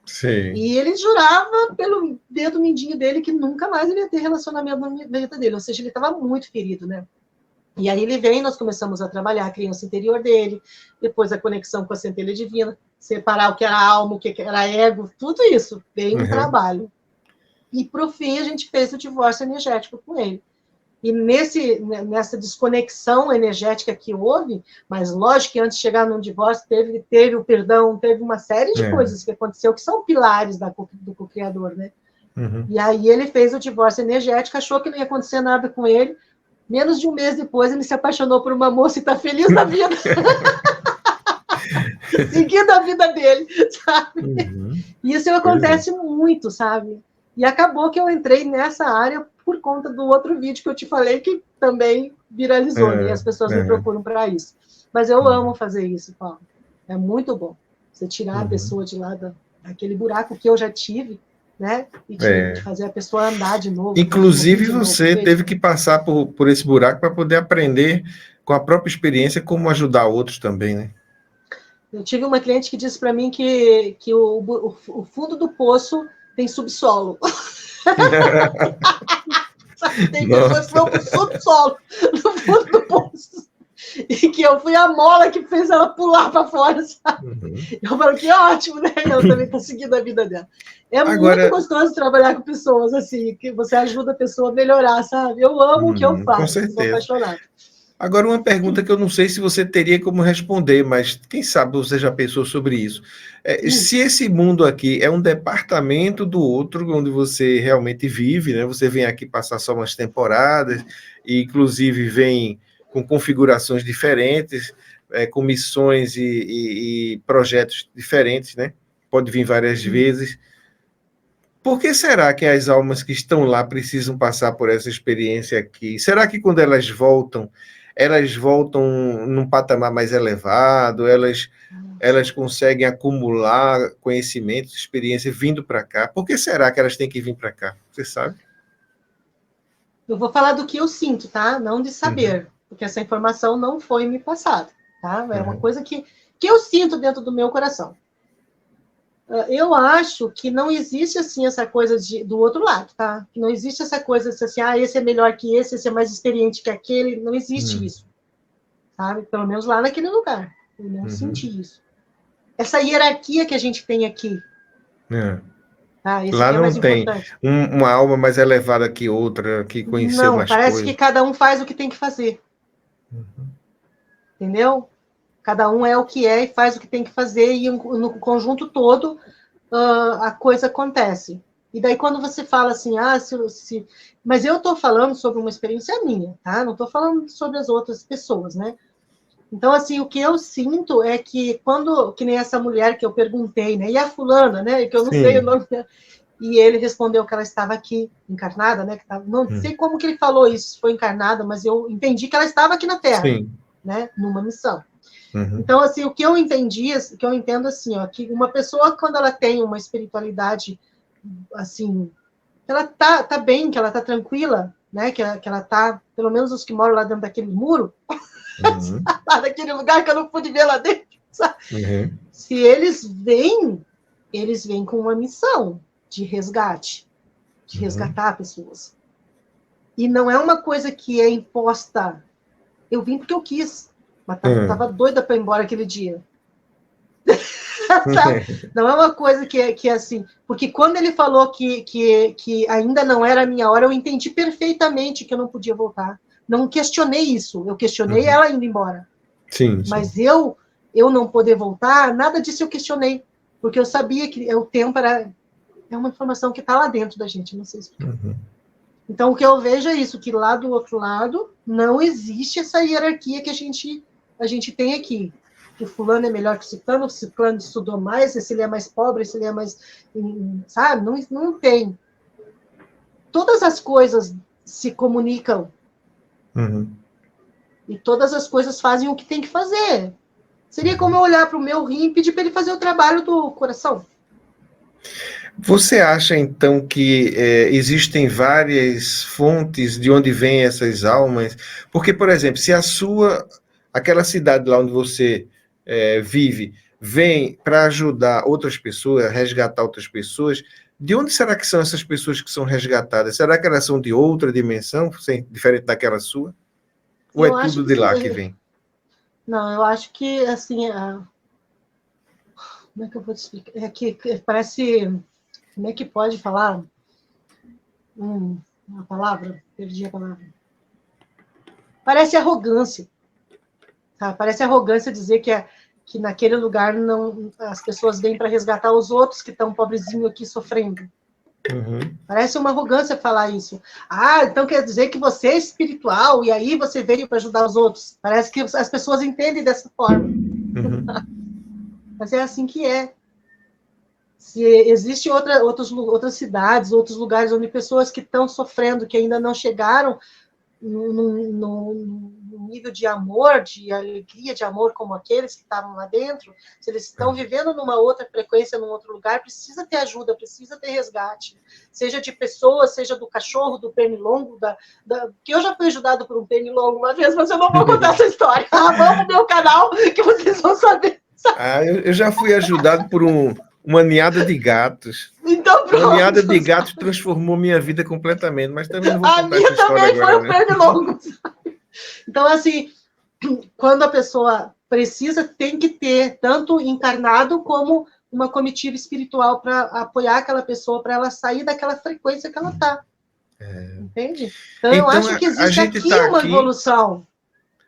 Sim. E ele jurava pelo dedo mindinho dele que nunca mais ele ia ter relacionamento na vida dele. Ou seja, ele estava muito ferido, né? E aí ele vem, nós começamos a trabalhar a criança interior dele, depois a conexão com a centelha divina, separar o que era alma, o que era ego, tudo isso, veio um trabalho. E, por fim, a gente fez o divórcio energético com ele. E nessa desconexão energética que houve, mas lógico que antes de chegar no divórcio, teve o perdão, teve uma série de coisas que aconteceu, que são pilares do co-criador, né? E aí ele fez o divórcio energético, achou que não ia acontecer nada com ele. Menos de um mês depois, ele se apaixonou por uma moça e está feliz na vida. Seguindo a vida dele, sabe? E isso acontece muito, sabe? E acabou que eu entrei nessa área por conta do outro vídeo que eu te falei, que também viralizou, né? E as pessoas me procuram para isso. Mas eu amo fazer isso, Paulo. É muito bom. Você tirar a pessoa de lá daquele buraco que eu já tive, né? E de fazer a pessoa andar de novo. Inclusive, de novo, você teve que passar por esse buraco para poder aprender com a própria experiência como ajudar outros também, né? Eu tive uma cliente que disse para mim que o fundo do poço tem subsolo. Tem pessoas que vão para o subsolo, no fundo do poço. E que eu fui a mola que fez ela pular para fora, sabe? Eu falo que ótimo, né? Ela também está seguindo a vida dela. Muito gostoso trabalhar com pessoas assim, que você ajuda a pessoa a melhorar, sabe? Eu amo o que eu faço, com certeza. Sou apaixonada. Agora, uma pergunta que eu não sei se você teria como responder, mas quem sabe você já pensou sobre isso. Se esse mundo aqui é um departamento do outro, onde você realmente vive, né? Você vem aqui passar só umas temporadas, e inclusive vem com configurações diferentes, com missões e projetos diferentes, né? Pode vir várias vezes. Por que será que as almas que estão lá precisam passar por essa experiência aqui? Será que quando elas voltam num patamar mais elevado, elas conseguem acumular conhecimento, experiência vindo para cá? Por que será que elas têm que vir para cá? Você sabe? Eu vou falar do que eu sinto, tá? Não de saber, porque essa informação não foi me passada, tá? É uma coisa que eu sinto dentro do meu coração. Eu acho que não existe, assim, essa coisa do outro lado, tá? Não existe essa coisa assim, esse é melhor que esse é mais experiente que aquele. Não existe isso, sabe? Pelo menos lá naquele lugar. Eu não senti isso. Essa hierarquia que a gente tem aqui. Lá não tem uma alma mais elevada que outra, que conheceu mais coisas. Parece que cada um faz o que tem que fazer. Entendeu? Cada um é o que é e faz o que tem que fazer, e no conjunto todo a coisa acontece. E daí quando você fala assim, mas eu estou falando sobre uma experiência minha, tá? Não estou falando sobre as outras pessoas, né? Então, assim, o que eu sinto é que que nem essa mulher que eu perguntei, né? E a fulana, né? Que eu não sei o nome dela. E ele respondeu que ela estava aqui, encarnada, né? Não sei como que ele falou isso, se foi encarnada, mas eu entendi que ela estava aqui na Terra, né? Numa missão. Então, assim, o que eu entendi, o que eu entendo, assim, que uma pessoa, quando ela tem uma espiritualidade, assim, ela tá bem, que ela tá tranquila, né, que ela tá, pelo menos os que moram lá dentro daquele muro, lá naquele lugar que eu não pude ver lá dentro, sabe? Se eles vêm com uma missão de resgate, de resgatar pessoas. E não é uma coisa que é imposta. Eu vim porque eu quis. Mas estava doida para ir embora aquele dia. Não é uma coisa que é assim. Porque quando ele falou que ainda não era a minha hora, eu entendi perfeitamente que eu não podia voltar. Não questionei isso. Eu questionei ela indo embora. Sim. Mas eu não poder voltar, nada disso eu questionei. Porque eu sabia que o tempo era... É uma informação que está lá dentro da gente. Não sei explicar. Então, o que eu vejo é isso, que lá do outro lado não existe essa hierarquia que a gente tem aqui. Que o fulano é melhor que o ciclano estudou mais, se ele é mais pobre, se ele é mais... Sabe? Não tem. Todas as coisas se comunicam. E todas as coisas fazem o que tem que fazer. Seria como eu olhar para o meu rim e pedir para ele fazer o trabalho do coração. Você acha, então, que existem várias fontes de onde vêm essas almas? Porque, por exemplo, se aquela cidade lá onde você vive, vem para ajudar outras pessoas, resgatar outras pessoas, de onde será que são essas pessoas que são resgatadas? Será que elas são de outra dimensão, diferente daquela sua? Ou é tudo de lá que vem? Não, eu acho que, assim, como é que eu vou te explicar? É que parece... Como é que pode falar? Uma palavra? Perdi a palavra. Parece arrogância. Tá? Parece arrogância dizer que naquele lugar as pessoas vêm para resgatar os outros que estão pobrezinhos aqui sofrendo. Parece uma arrogância falar isso. Então quer dizer que você é espiritual e aí você veio para ajudar os outros. Parece que as pessoas entendem dessa forma. Mas é assim que é. Se existem outras cidades, outros lugares onde pessoas que estão sofrendo, que ainda não chegaram num um nível de amor, de alegria, de amor como aqueles que estavam lá dentro, se eles estão vivendo numa outra frequência, num outro lugar, precisa ter ajuda, precisa ter resgate, seja de pessoas, seja do cachorro, do pernilongo, que eu já fui ajudado por um pernilongo uma vez, mas eu não vou contar essa história. Vamos no meu canal que vocês vão saber. Eu já fui ajudado por uma ninhada de gatos. Então, pronto. Uma ninhada de gatos transformou minha vida completamente, mas também não vou contar essa história agora. A minha também foi o pernilongo. Então, assim, quando a pessoa precisa, tem que ter tanto encarnado como uma comitiva espiritual para apoiar aquela pessoa, para ela sair daquela frequência que ela está. Entende? Então, eu acho que existe aqui uma evolução.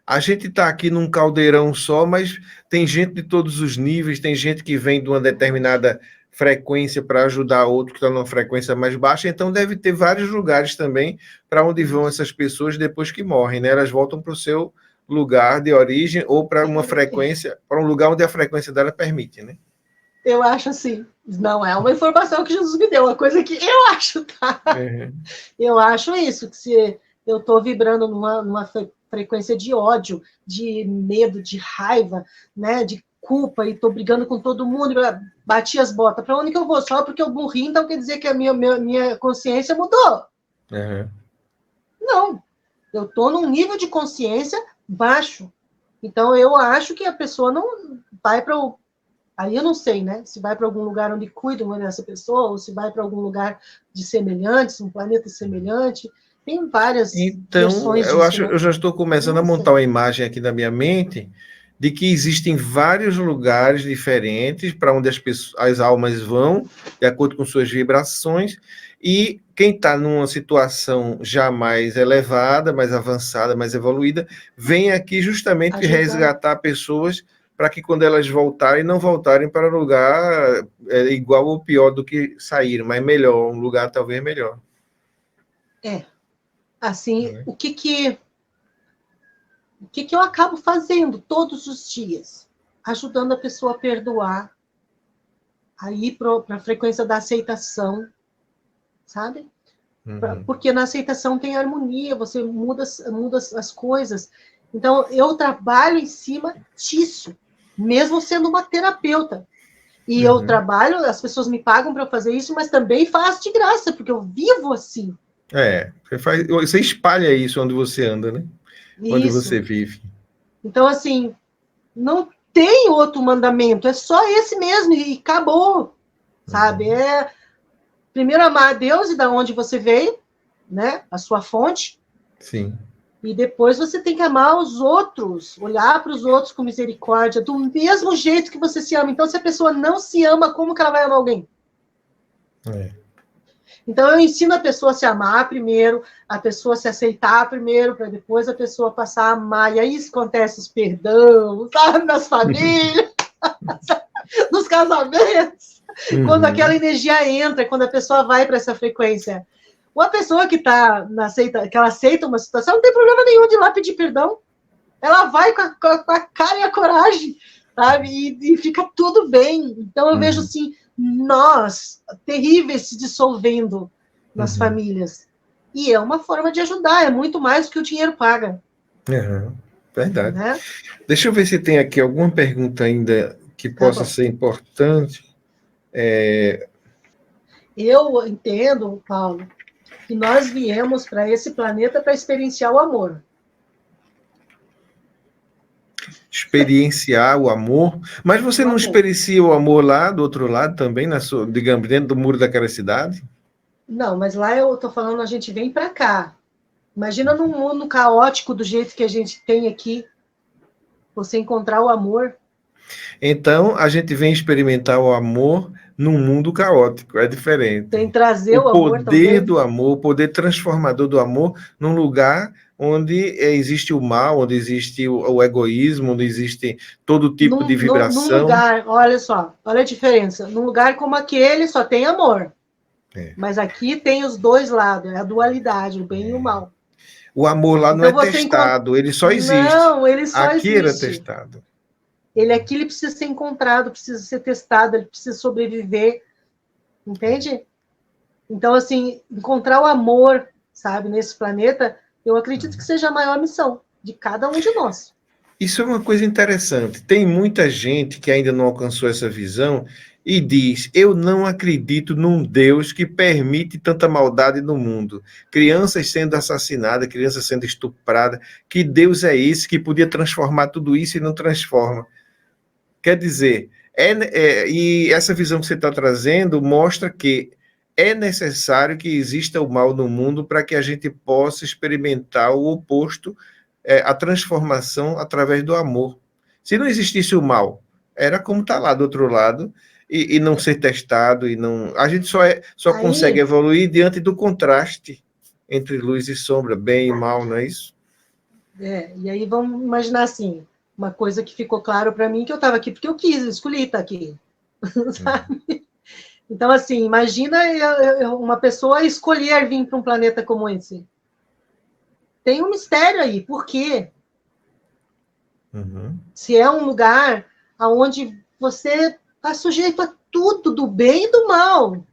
A gente está aqui num caldeirão só, mas tem gente de todos os níveis, tem gente que vem de uma determinada frequência para ajudar outro que está numa frequência mais baixa, então deve ter vários lugares também para onde vão essas pessoas depois que morrem, né? Elas voltam para o seu lugar de origem ou para uma frequência, para um lugar onde a frequência dela permite, né? Eu acho assim, não é uma informação que Jesus me deu, é uma coisa que eu acho, tá? Eu acho isso, que se eu estou vibrando numa frequência de ódio, de medo, de raiva, né, de culpa, e estou brigando com todo mundo, bati as botas. Para onde que eu vou? Só porque eu morri, então quer dizer que a minha consciência mudou. Não. Eu estou num nível de consciência baixo. Então, eu acho que a pessoa não vai para o... Aí eu não sei, né? Se vai para algum lugar onde cuidam dessa pessoa, ou se vai para algum lugar de semelhantes, um planeta semelhante... Tem várias versões disso, eu já estou começando a montar uma imagem aqui na minha mente de que existem vários lugares diferentes para onde as almas vão, de acordo com suas vibrações, e quem está numa situação já mais elevada, mais avançada, mais evoluída, vem aqui justamente resgatar pessoas para que quando elas voltarem, não voltarem para um lugar igual ou pior do que saíram, mas melhor, um lugar talvez melhor. Assim, o que eu acabo fazendo todos os dias? Ajudando a pessoa a perdoar, a ir para a frequência da aceitação, sabe? Porque na aceitação tem harmonia, você muda as coisas. Então, eu trabalho em cima disso, mesmo sendo uma terapeuta. E eu trabalho, as pessoas me pagam para fazer isso, mas também faço de graça, porque eu vivo assim. Você espalha isso onde você anda, né? Isso. Onde você vive. Então, assim, não tem outro mandamento, é só esse mesmo, e acabou, sabe? Primeiro amar a Deus e da onde você veio, né? A sua fonte. Sim. E depois você tem que amar os outros, olhar para os outros com misericórdia, do mesmo jeito que você se ama. Então, se a pessoa não se ama, como que ela vai amar alguém? Então, eu ensino a pessoa a se amar primeiro, a pessoa a se aceitar primeiro, para depois a pessoa passar a amar. E aí acontece os perdão, sabe? Nas famílias, nos casamentos. Quando aquela energia entra, quando a pessoa vai para essa frequência. Uma pessoa que que ela aceita uma situação, não tem problema nenhum de ir lá pedir perdão. Ela vai com a cara e a coragem, sabe? E fica tudo bem. Então, eu vejo assim, nós, terríveis, se dissolvendo nas famílias. E é uma forma de ajudar, é muito mais do que o dinheiro paga. Verdade. Né? Deixa eu ver se tem aqui alguma pergunta ainda que possa ser importante. Eu entendo, Paulo, que nós viemos para esse planeta para experienciar o amor. Experienciar o amor, mas você não experiencia o amor lá do outro lado também, digamos, dentro do muro daquela cidade? Não, mas lá eu estou falando, a gente vem para cá. Imagina num mundo caótico do jeito que a gente tem aqui, você encontrar o amor. Então, a gente vem experimentar o amor num mundo caótico, é diferente. Tem que trazer o amor também. O poder do amor, o poder transformador do amor num lugar onde existe o mal, onde existe o egoísmo, onde existe todo tipo de vibração. Num lugar, olha só, olha a diferença. Num lugar como aquele só tem amor. Mas aqui tem os dois lados, é a dualidade, o bem e o mal. O amor lá não é testado, ele só existe. Não, ele só aqui existe. Era testado. Ele precisa ser encontrado, precisa ser testado, ele precisa sobreviver, entende? Então, assim, encontrar o amor, sabe, nesse planeta, eu acredito que seja a maior missão. de cada um de nós. Isso é uma coisa interessante. Tem muita gente que ainda não alcançou essa visão e diz: eu não acredito num Deus que permite tanta maldade no mundo. Crianças sendo assassinadas, crianças sendo estupradas. Que Deus é esse que podia transformar tudo isso e não transforma? Quer dizer, e essa visão que você está trazendo mostra que é necessário que exista o mal no mundo para que a gente possa experimentar o oposto, a transformação através do amor. Se não existisse o mal, era como está lá do outro lado, e não ser testado, e não. A gente só consegue evoluir diante do contraste entre luz e sombra, bem e mal, não é isso? E aí vamos imaginar assim, uma coisa que ficou claro para mim, que eu estava aqui porque eu quis, escolhi estar aqui. Sabe? Então, assim, imagina uma pessoa escolher vir para um planeta como esse. Tem um mistério aí, por quê? Uhum. Se é um lugar onde você está sujeito a tudo, do bem e do mal.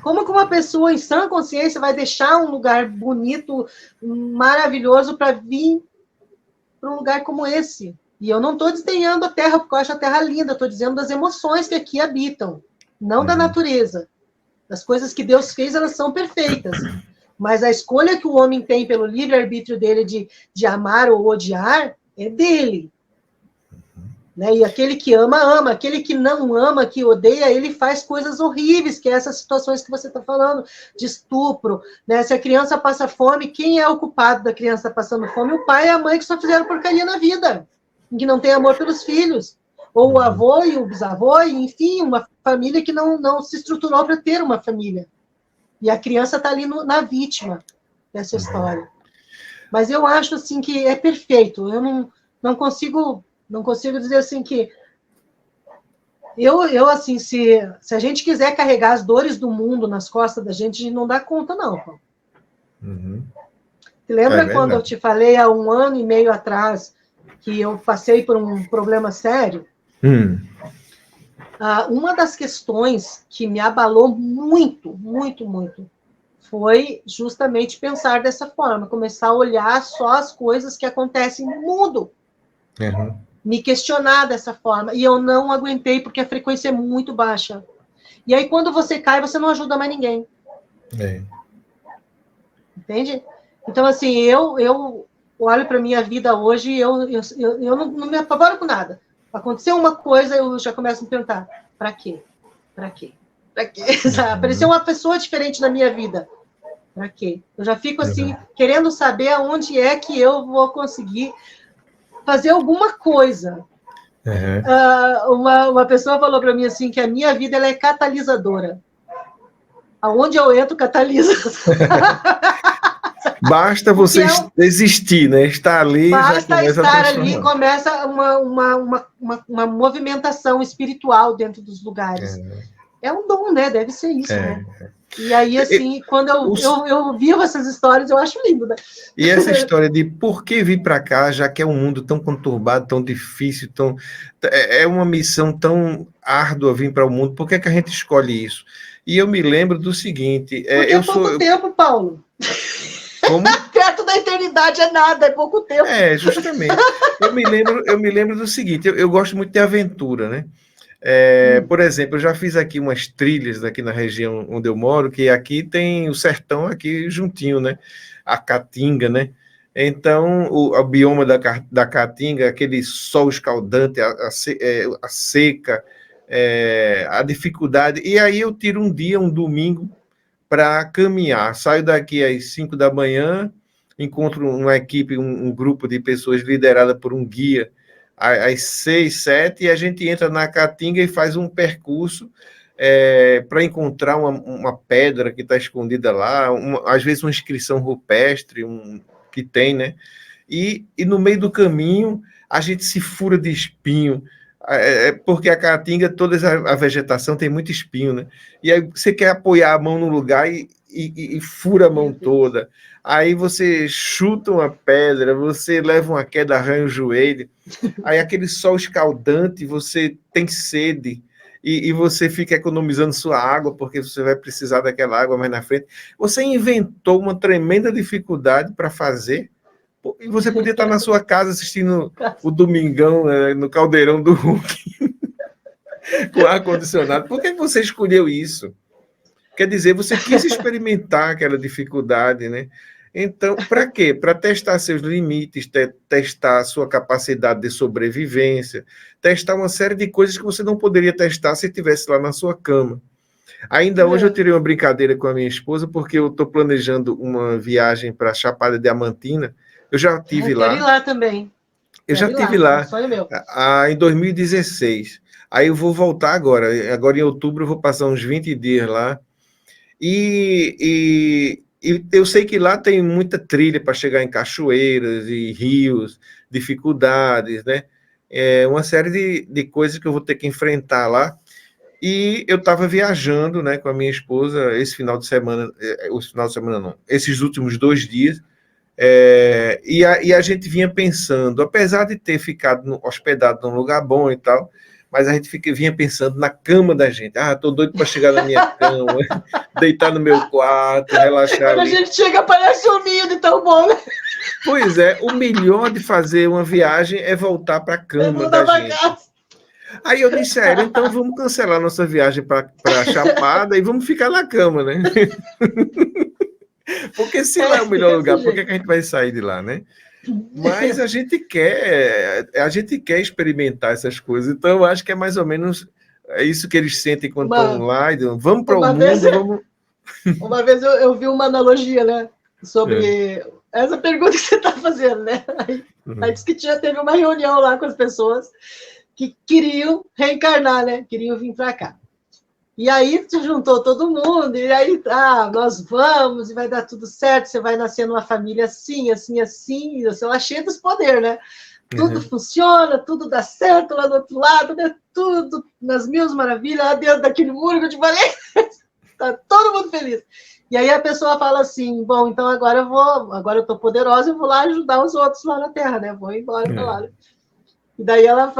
Como que uma pessoa em sã consciência vai deixar um lugar bonito, maravilhoso, para vir para um lugar como esse? E eu não estou desdenhando a Terra, porque eu acho a Terra linda, estou dizendo das emoções que aqui habitam, não da natureza. As coisas que Deus fez, elas são perfeitas. Mas a escolha que o homem tem pelo livre-arbítrio dele de amar ou odiar é dele. Né? E aquele que ama, ama. Aquele que não ama, que odeia, ele faz coisas horríveis, que é essas situações que você está falando, de estupro. Né? Se a criança passa fome, quem é o culpado da criança passando fome? O pai e a mãe que só fizeram porcaria na vida, que não tem amor pelos filhos. Ou o avô e o bisavô, e, enfim, uma família que não se estruturou para ter uma família. E a criança está ali na vítima dessa história. Mas eu acho assim que é perfeito. Eu não consigo dizer assim que eu assim, se a gente quiser carregar as dores do mundo nas costas da gente, a gente não dá conta, não. Uhum. Você lembra quando eu te falei há 1 ano e meio atrás que eu passei por um problema sério? Uma das questões que me abalou muito, muito, muito, foi justamente pensar dessa forma, começar a olhar só as coisas que acontecem no mundo. Uhum. Me questionar dessa forma. E eu não aguentei, porque a frequência é muito baixa. E aí, quando você cai, você não ajuda mais ninguém. Entende? Então, assim, eu olho para a minha vida hoje e eu não me apavoro com nada. Aconteceu uma coisa, eu já começo a me perguntar, para quê? Para quê? Para quê? Apareceu uma pessoa diferente na minha vida. Para quê? Eu já fico assim, querendo saber aonde é que eu vou conseguir fazer alguma coisa. Uma pessoa falou para mim assim, que a minha vida ela é catalisadora. Aonde eu entro, catalisa. Basta você existir, né? Estar ali. Basta estar ali, começa uma movimentação espiritual dentro dos lugares. É um dom, né? Deve ser isso, né? E aí, assim, quando eu vivo essas histórias, eu acho lindo, né? E essa história de por que vir para cá, já que é um mundo tão conturbado, tão difícil, é uma missão tão árdua vir para o mundo, por que a gente escolhe isso? E eu me lembro do seguinte... Porque é pouco tempo, Paulo. Como? Perto da eternidade é nada, é pouco tempo. Justamente. Eu me lembro do seguinte, eu gosto muito de aventura, né? Por exemplo, eu já fiz aqui umas trilhas aqui na região onde eu moro, que aqui tem o sertão aqui juntinho, né? A Caatinga, né? Então, o bioma da Caatinga, aquele sol escaldante, a seca, a dificuldade. E aí eu tiro um domingo, para caminhar. Saio daqui às 5 da manhã, encontro uma equipe, um grupo de pessoas liderada por um guia, às 6, 7, e a gente entra na Caatinga e faz um percurso para encontrar uma pedra que está escondida lá, às vezes uma inscrição rupestre que tem, né? E no meio do caminho a gente se fura de espinho, porque a Caatinga, toda a vegetação tem muito espinho, né? E aí você quer apoiar a mão no lugar e fura a mão toda. Aí você chuta uma pedra, você leva uma queda, arranha o joelho. Aí aquele sol escaldante, você tem sede e você fica economizando sua água, porque você vai precisar daquela água mais na frente. Você inventou uma tremenda dificuldade para fazer, Pô, e você podia estar na sua casa assistindo o Domingão, no Caldeirão do Hulk, com ar-condicionado. Por que você escolheu isso? Quer dizer, você quis experimentar aquela dificuldade, né? Então, para quê? Para testar seus limites, testar a sua capacidade de sobrevivência, testar uma série de coisas que você não poderia testar se estivesse lá na sua cama. Ainda hoje eu tirei uma brincadeira com a minha esposa, porque eu estou planejando uma viagem para a Chapada Diamantina. Eu já estive lá. Quero ir lá também. Eu já estive lá, sonho meu. em 2016. Aí eu vou voltar agora. Agora em outubro eu vou passar uns 20 dias lá. E eu sei que lá tem muita trilha para chegar em cachoeiras e rios, dificuldades, né? Uma série de coisas que eu vou ter que enfrentar lá. E eu estava viajando, né, com a minha esposa esse final de semana, esses últimos 2 dias, e a gente vinha pensando, apesar de ter ficado hospedado num lugar bom e tal, mas a gente vinha pensando na cama da gente. Tô doido para chegar na minha cama, deitar no meu quarto, relaxar Quando ali. a gente chega, parece um ninho de tão bom, né? Pois é, o melhor de fazer uma viagem é voltar para a cama da gente. Aí eu disse, então vamos cancelar nossa viagem para Chapada e vamos ficar na cama, né? Porque se lá é o melhor lugar, por que a gente vai sair de lá, né? Mas a gente quer experimentar essas coisas. Então eu acho que é mais ou menos isso que eles sentem quando estão lá. E dizem, vamos para o mundo, vamos... Uma vez eu vi uma analogia, né? Sobre essa pergunta que você está fazendo, né? Aí disse que teve uma reunião lá com as pessoas que queriam reencarnar, né? Queriam vir para cá. E aí se juntou todo mundo, e aí, nós vamos, e vai dar tudo certo, você vai nascer numa família assim, assim, assim, e você lá cheio dos poderes, né? Tudo funciona, tudo dá certo lá do outro lado, né? Tudo nas mil maravilhas, lá dentro daquele muro que eu te falei, tá todo mundo feliz. E aí a pessoa fala assim, bom, então agora eu tô poderosa, eu vou lá ajudar os outros lá na Terra, né? Vou embora pra lá, né? E daí a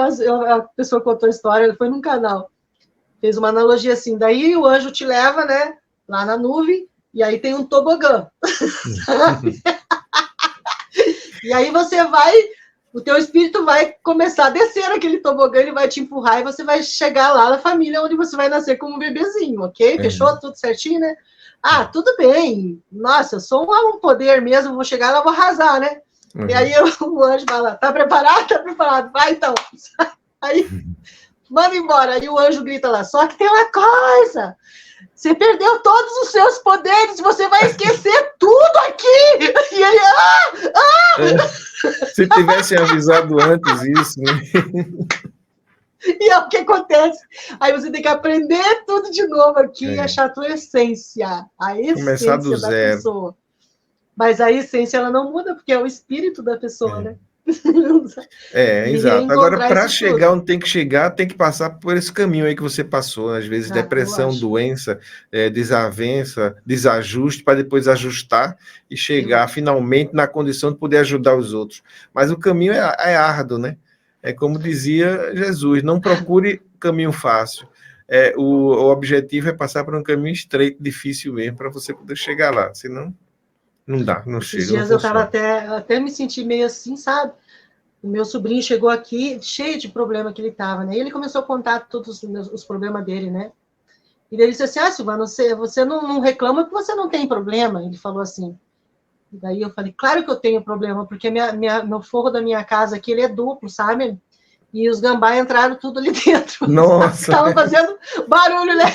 pessoa contou a história, ela foi num canal, fez uma analogia assim, daí o anjo te leva, né, lá na nuvem, e aí tem um tobogã. E aí o teu espírito vai começar a descer naquele tobogã, ele vai te empurrar e você vai chegar lá na família onde você vai nascer como um bebezinho, ok? Fechou? Tudo certinho, né? Tudo bem. Nossa, eu sou um poder mesmo, vou chegar lá, vou arrasar, né? E aí o anjo fala, tá preparado? Tá preparado. Vai então. Aí manda embora. Aí o anjo grita lá, só que tem uma coisa. Você perdeu todos os seus poderes, você vai esquecer tudo aqui. E ele, Se tivessem avisado antes isso, né? E é o que acontece. Aí você tem que aprender tudo de novo aqui e achar a tua essência. A essência do da zero. pessoa. Mas a essência, ela não muda, porque é o espírito da pessoa, né? Exato. Agora, para chegar onde tem que chegar, tem que passar por esse caminho aí que você passou. Às vezes, depressão, doença, desavença, desajuste, para depois ajustar e chegar finalmente na condição de poder ajudar os outros. Mas o caminho é árduo, né? É como dizia Jesus, não procure caminho fácil. O objetivo é passar por um caminho estreito, difícil mesmo, para você poder chegar lá. Senão, não dá, não chega. Esses dias eu estava até me senti meio assim, sabe? O meu sobrinho chegou aqui cheio de problema que ele estava, né? E ele começou a contar todos os problemas dele, né? E daí ele disse assim, Silvana, você não reclama porque você não tem problema. Ele falou assim. E daí eu falei, claro que eu tenho problema, porque meu forro da minha casa aqui, ele é duplo, sabe? E os gambá entraram tudo ali dentro. Nossa! Estavam fazendo barulho, né?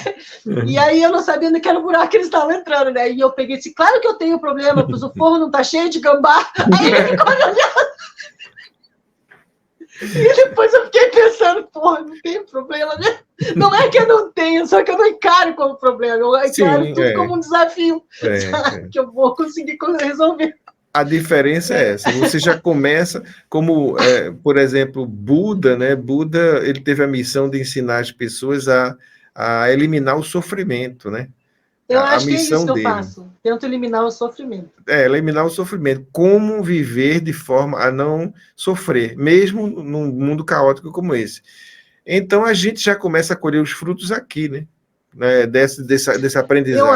E aí eu não sabia onde era o buraco que eles estavam entrando, né? E eu peguei e disse, claro que eu tenho problema, pois o forro não tá cheio de gambá. Aí ele ficou me olhando. E depois eu fiquei pensando, porra, não tem problema, né? Não é que eu não tenho, só que eu não encaro como problema, eu encaro tudo como um desafio, que eu vou conseguir resolver. A diferença é essa, você já começa como, por exemplo, Buda, né? Buda, ele teve a missão de ensinar as pessoas a eliminar o sofrimento, né? Eu acho que é isso que eu faço. Tento eliminar o sofrimento. Eliminar o sofrimento. Como viver de forma a não sofrer, mesmo num mundo caótico como esse. Então, a gente já começa a colher os frutos aqui, né? né, desse aprendizado?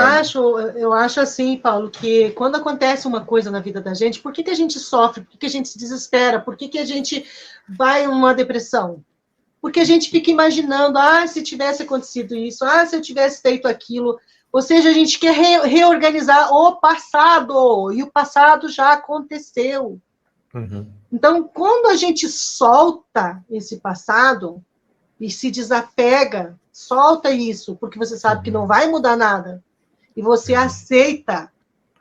Eu acho assim, Paulo, que quando acontece uma coisa na vida da gente, por que a gente sofre? Por que a gente se desespera? Por que a gente vai numa depressão? Porque a gente fica imaginando, se tivesse acontecido isso, se eu tivesse feito aquilo. Ou seja, a gente quer reorganizar o passado, e o passado já aconteceu. Uhum. Então, quando a gente solta esse passado e se desapega, solta isso, porque você sabe que não vai mudar nada, e você aceita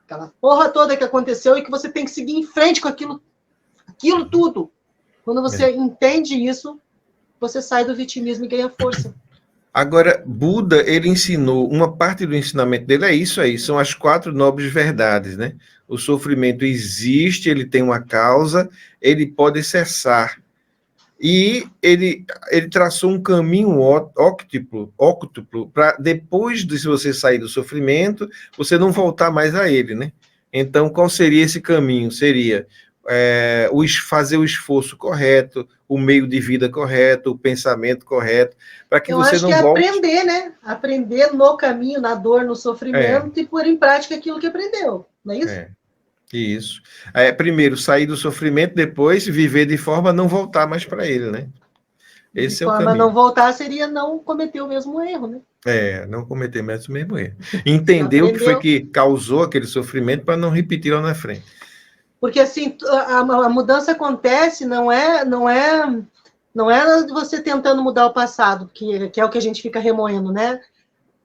aquela porra toda que aconteceu e que você tem que seguir em frente com aquilo tudo. Quando você entende isso, você sai do vitimismo e ganha força. Agora, Buda, ele ensinou, uma parte do ensinamento dele é isso aí, são as 4 nobres verdades, né? O sofrimento existe, ele tem uma causa, ele pode cessar. E ele traçou um caminho óctuplo para depois de você sair do sofrimento, você não voltar mais a ele, né? Então, qual seria esse caminho? Seria fazer o esforço correto, o meio de vida correto, o pensamento correto, para que você não volte... Eu acho que é aprender, né? Aprender no caminho, na dor, no sofrimento, e pôr em prática aquilo que aprendeu, não é isso? Isso. Primeiro, sair do sofrimento, depois viver de forma a não voltar mais para ele, né? Esse é o caminho. De forma a não voltar seria não cometer o mesmo erro, né? Não cometer mais o mesmo erro. Entender o que foi que causou aquele sofrimento para não repetir lá na frente. Porque, assim, a mudança acontece, não é você tentando mudar o passado, que é o que a gente fica remoendo, né?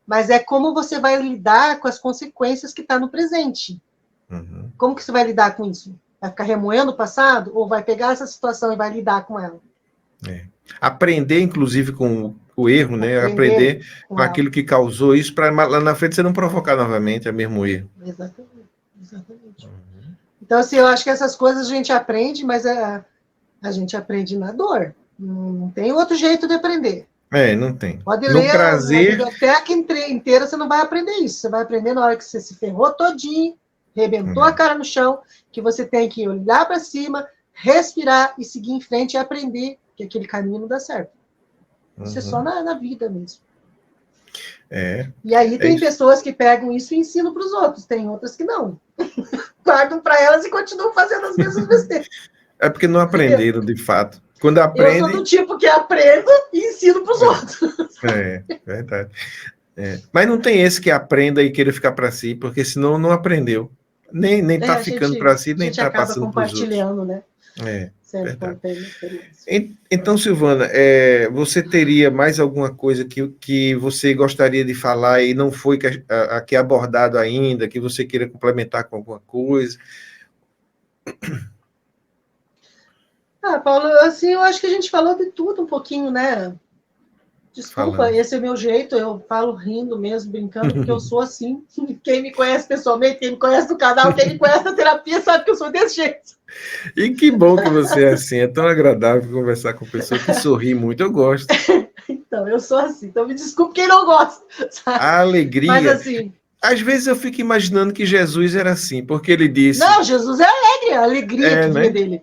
Mas é como você vai lidar com as consequências que está no presente. Uhum. Como que você vai lidar com isso? Vai ficar remoendo o passado? Ou vai pegar essa situação e vai lidar com ela? Aprender, inclusive, com o erro, né? Aprender com aquilo que causou isso, para lá na frente você não provocar novamente o mesmo erro. Exatamente. Uhum. Então, assim, eu acho que essas coisas a gente aprende, mas a gente aprende na dor. Não tem outro jeito de aprender. Não tem. Pode no ler prazer... a biblioteca inteira, você não vai aprender isso. Você vai aprender na hora que você se ferrou todinho, rebentou a cara no chão, que você tem que olhar para cima, respirar e seguir em frente e aprender que aquele caminho não dá certo. Isso é só na vida mesmo. E aí tem pessoas que pegam isso e ensinam para os outros, tem outras que não. Guardam para elas e continuam fazendo as mesmas besteiras. É porque não aprenderam, de fato. Quando aprende... Eu sou do tipo que aprendo e ensino para os outros. Verdade. Mas não tem esse que aprenda e queira ficar para si, porque senão não aprendeu. Nem tá ficando para si, nem tá passando para os outros. A gente acaba compartilhando, né? Então, Silvana, você teria mais alguma coisa que você gostaria de falar e não foi aqui abordado ainda, que você queira complementar com alguma coisa? Paulo, assim, eu acho que a gente falou de tudo um pouquinho, né? Desculpa, esse é o meu jeito, eu falo rindo mesmo, brincando, porque eu sou assim. Quem me conhece pessoalmente, quem me conhece do canal, quem me conhece da terapia, sabe que eu sou desse jeito. E que bom que você é assim, é tão agradável conversar com pessoa que sorri muito, eu gosto. Então, eu sou assim, então me desculpe quem não gosta. Sabe? A alegria... Mas assim... Às vezes eu fico imaginando que Jesus era assim, porque ele disse... Não, Jesus é alegre, a alegria que vinha dele.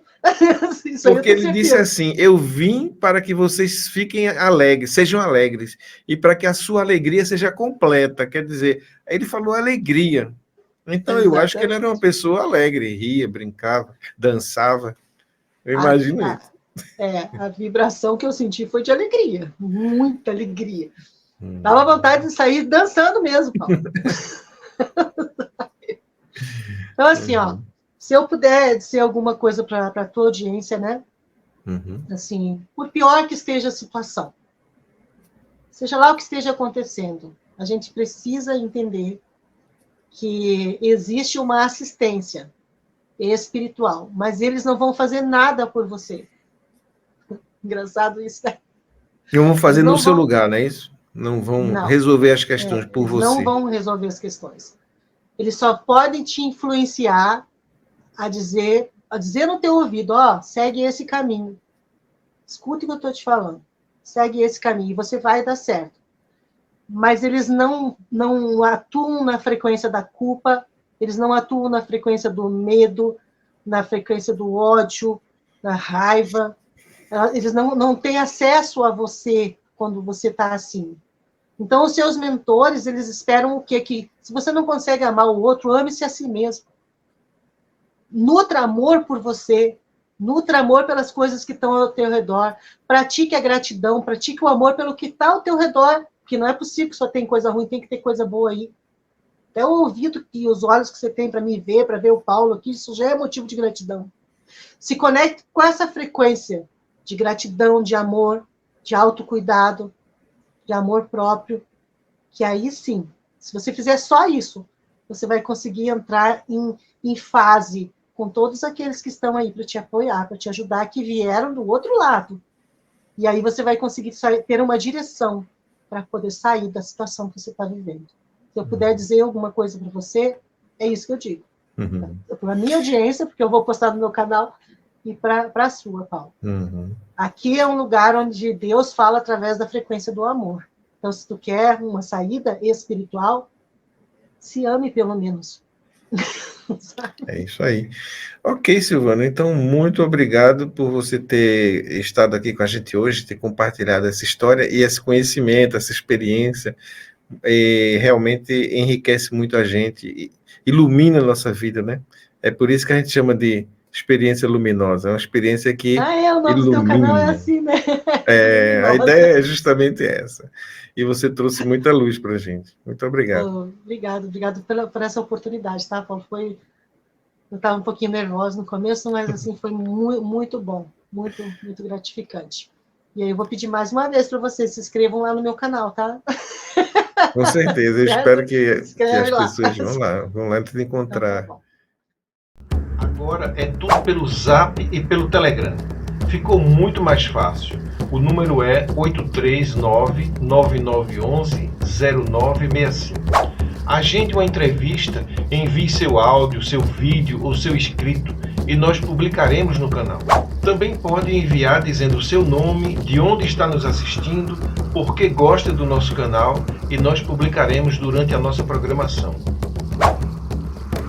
Porque ele disse assim, eu vim para que vocês fiquem alegres, sejam alegres, e para que a sua alegria seja completa, quer dizer, ele falou alegria. Então eu acho que ele era uma pessoa alegre, ria, brincava, dançava, eu imagino isso. A vibração que eu senti foi de alegria, muita alegria. Dava vontade de sair dançando mesmo, Paulo. Então, assim, se eu puder dizer alguma coisa para a tua audiência, né? Assim, por pior que esteja a situação, seja lá o que esteja acontecendo, a gente precisa entender que existe uma assistência espiritual, mas eles não vão fazer nada por você. Engraçado isso, né? Não vão fazer no seu lugar, não é isso? Não vão resolver as questões por você. Não vão resolver as questões. Eles só podem te influenciar a dizer no teu ouvido, segue esse caminho. Escute o que eu estou te falando. Segue esse caminho e você vai dar certo. Mas eles não atuam na frequência da culpa, eles não atuam na frequência do medo, na frequência do ódio, da raiva. Eles não têm acesso a você quando você está assim. Então, os seus mentores, eles esperam o quê? Que se você não consegue amar o outro, ame-se a si mesmo. Nutra amor por você, nutra amor pelas coisas que estão ao teu redor, pratique a gratidão, pratique o amor pelo que está ao teu redor, porque não é possível que só tem coisa ruim, tem que ter coisa boa aí. Até o ouvido e os olhos que você tem para me ver, para ver o Paulo aqui, isso já é motivo de gratidão. Se conecte com essa frequência de gratidão, de amor, de autocuidado, de amor próprio, que aí sim, se você fizer só isso, você vai conseguir entrar em fase com todos aqueles que estão aí para te apoiar, para te ajudar, que vieram do outro lado. E aí você vai conseguir ter uma direção para poder sair da situação que você está vivendo. Se eu puder dizer alguma coisa para você, é isso que eu digo. Para a minha audiência, porque eu vou postar no meu canal, e para a sua, Paulo. Aqui é um lugar onde Deus fala através da frequência do amor. Então, se tu quer uma saída espiritual, se ame pelo menos. É isso aí. Ok, Silvana, então muito obrigado por você ter estado aqui com a gente hoje, ter compartilhado essa história e esse conhecimento, essa experiência, realmente enriquece muito a gente, ilumina a nossa vida, né? É por isso que a gente chama de experiência luminosa, é uma experiência que o nome do teu canal é assim, né? A ideia é justamente essa. E você trouxe muita luz para a gente. Muito obrigado. Obrigado por essa oportunidade, tá, Paulo? Eu estava um pouquinho nervosa no começo, mas assim, foi muito bom, muito gratificante. E aí eu vou pedir mais uma vez para vocês, se inscrevam lá no meu canal, tá? Com certeza, eu espero que as pessoas lá. vão lá te encontrar. Então, Agora é tudo pelo Zap e pelo Telegram. Ficou muito mais fácil. O número é 839-9911-0965. Agende uma entrevista, envie seu áudio, seu vídeo ou seu escrito e nós publicaremos no canal. Também pode enviar dizendo o seu nome, de onde está nos assistindo, por que gosta do nosso canal e nós publicaremos durante a nossa programação.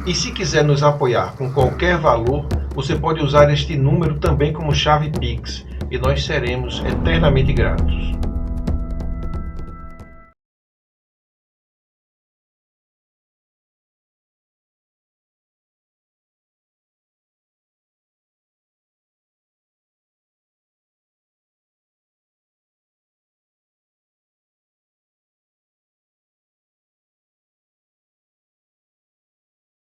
E se quiser nos apoiar com qualquer valor, você pode usar este número também como chave Pix e nós seremos eternamente gratos.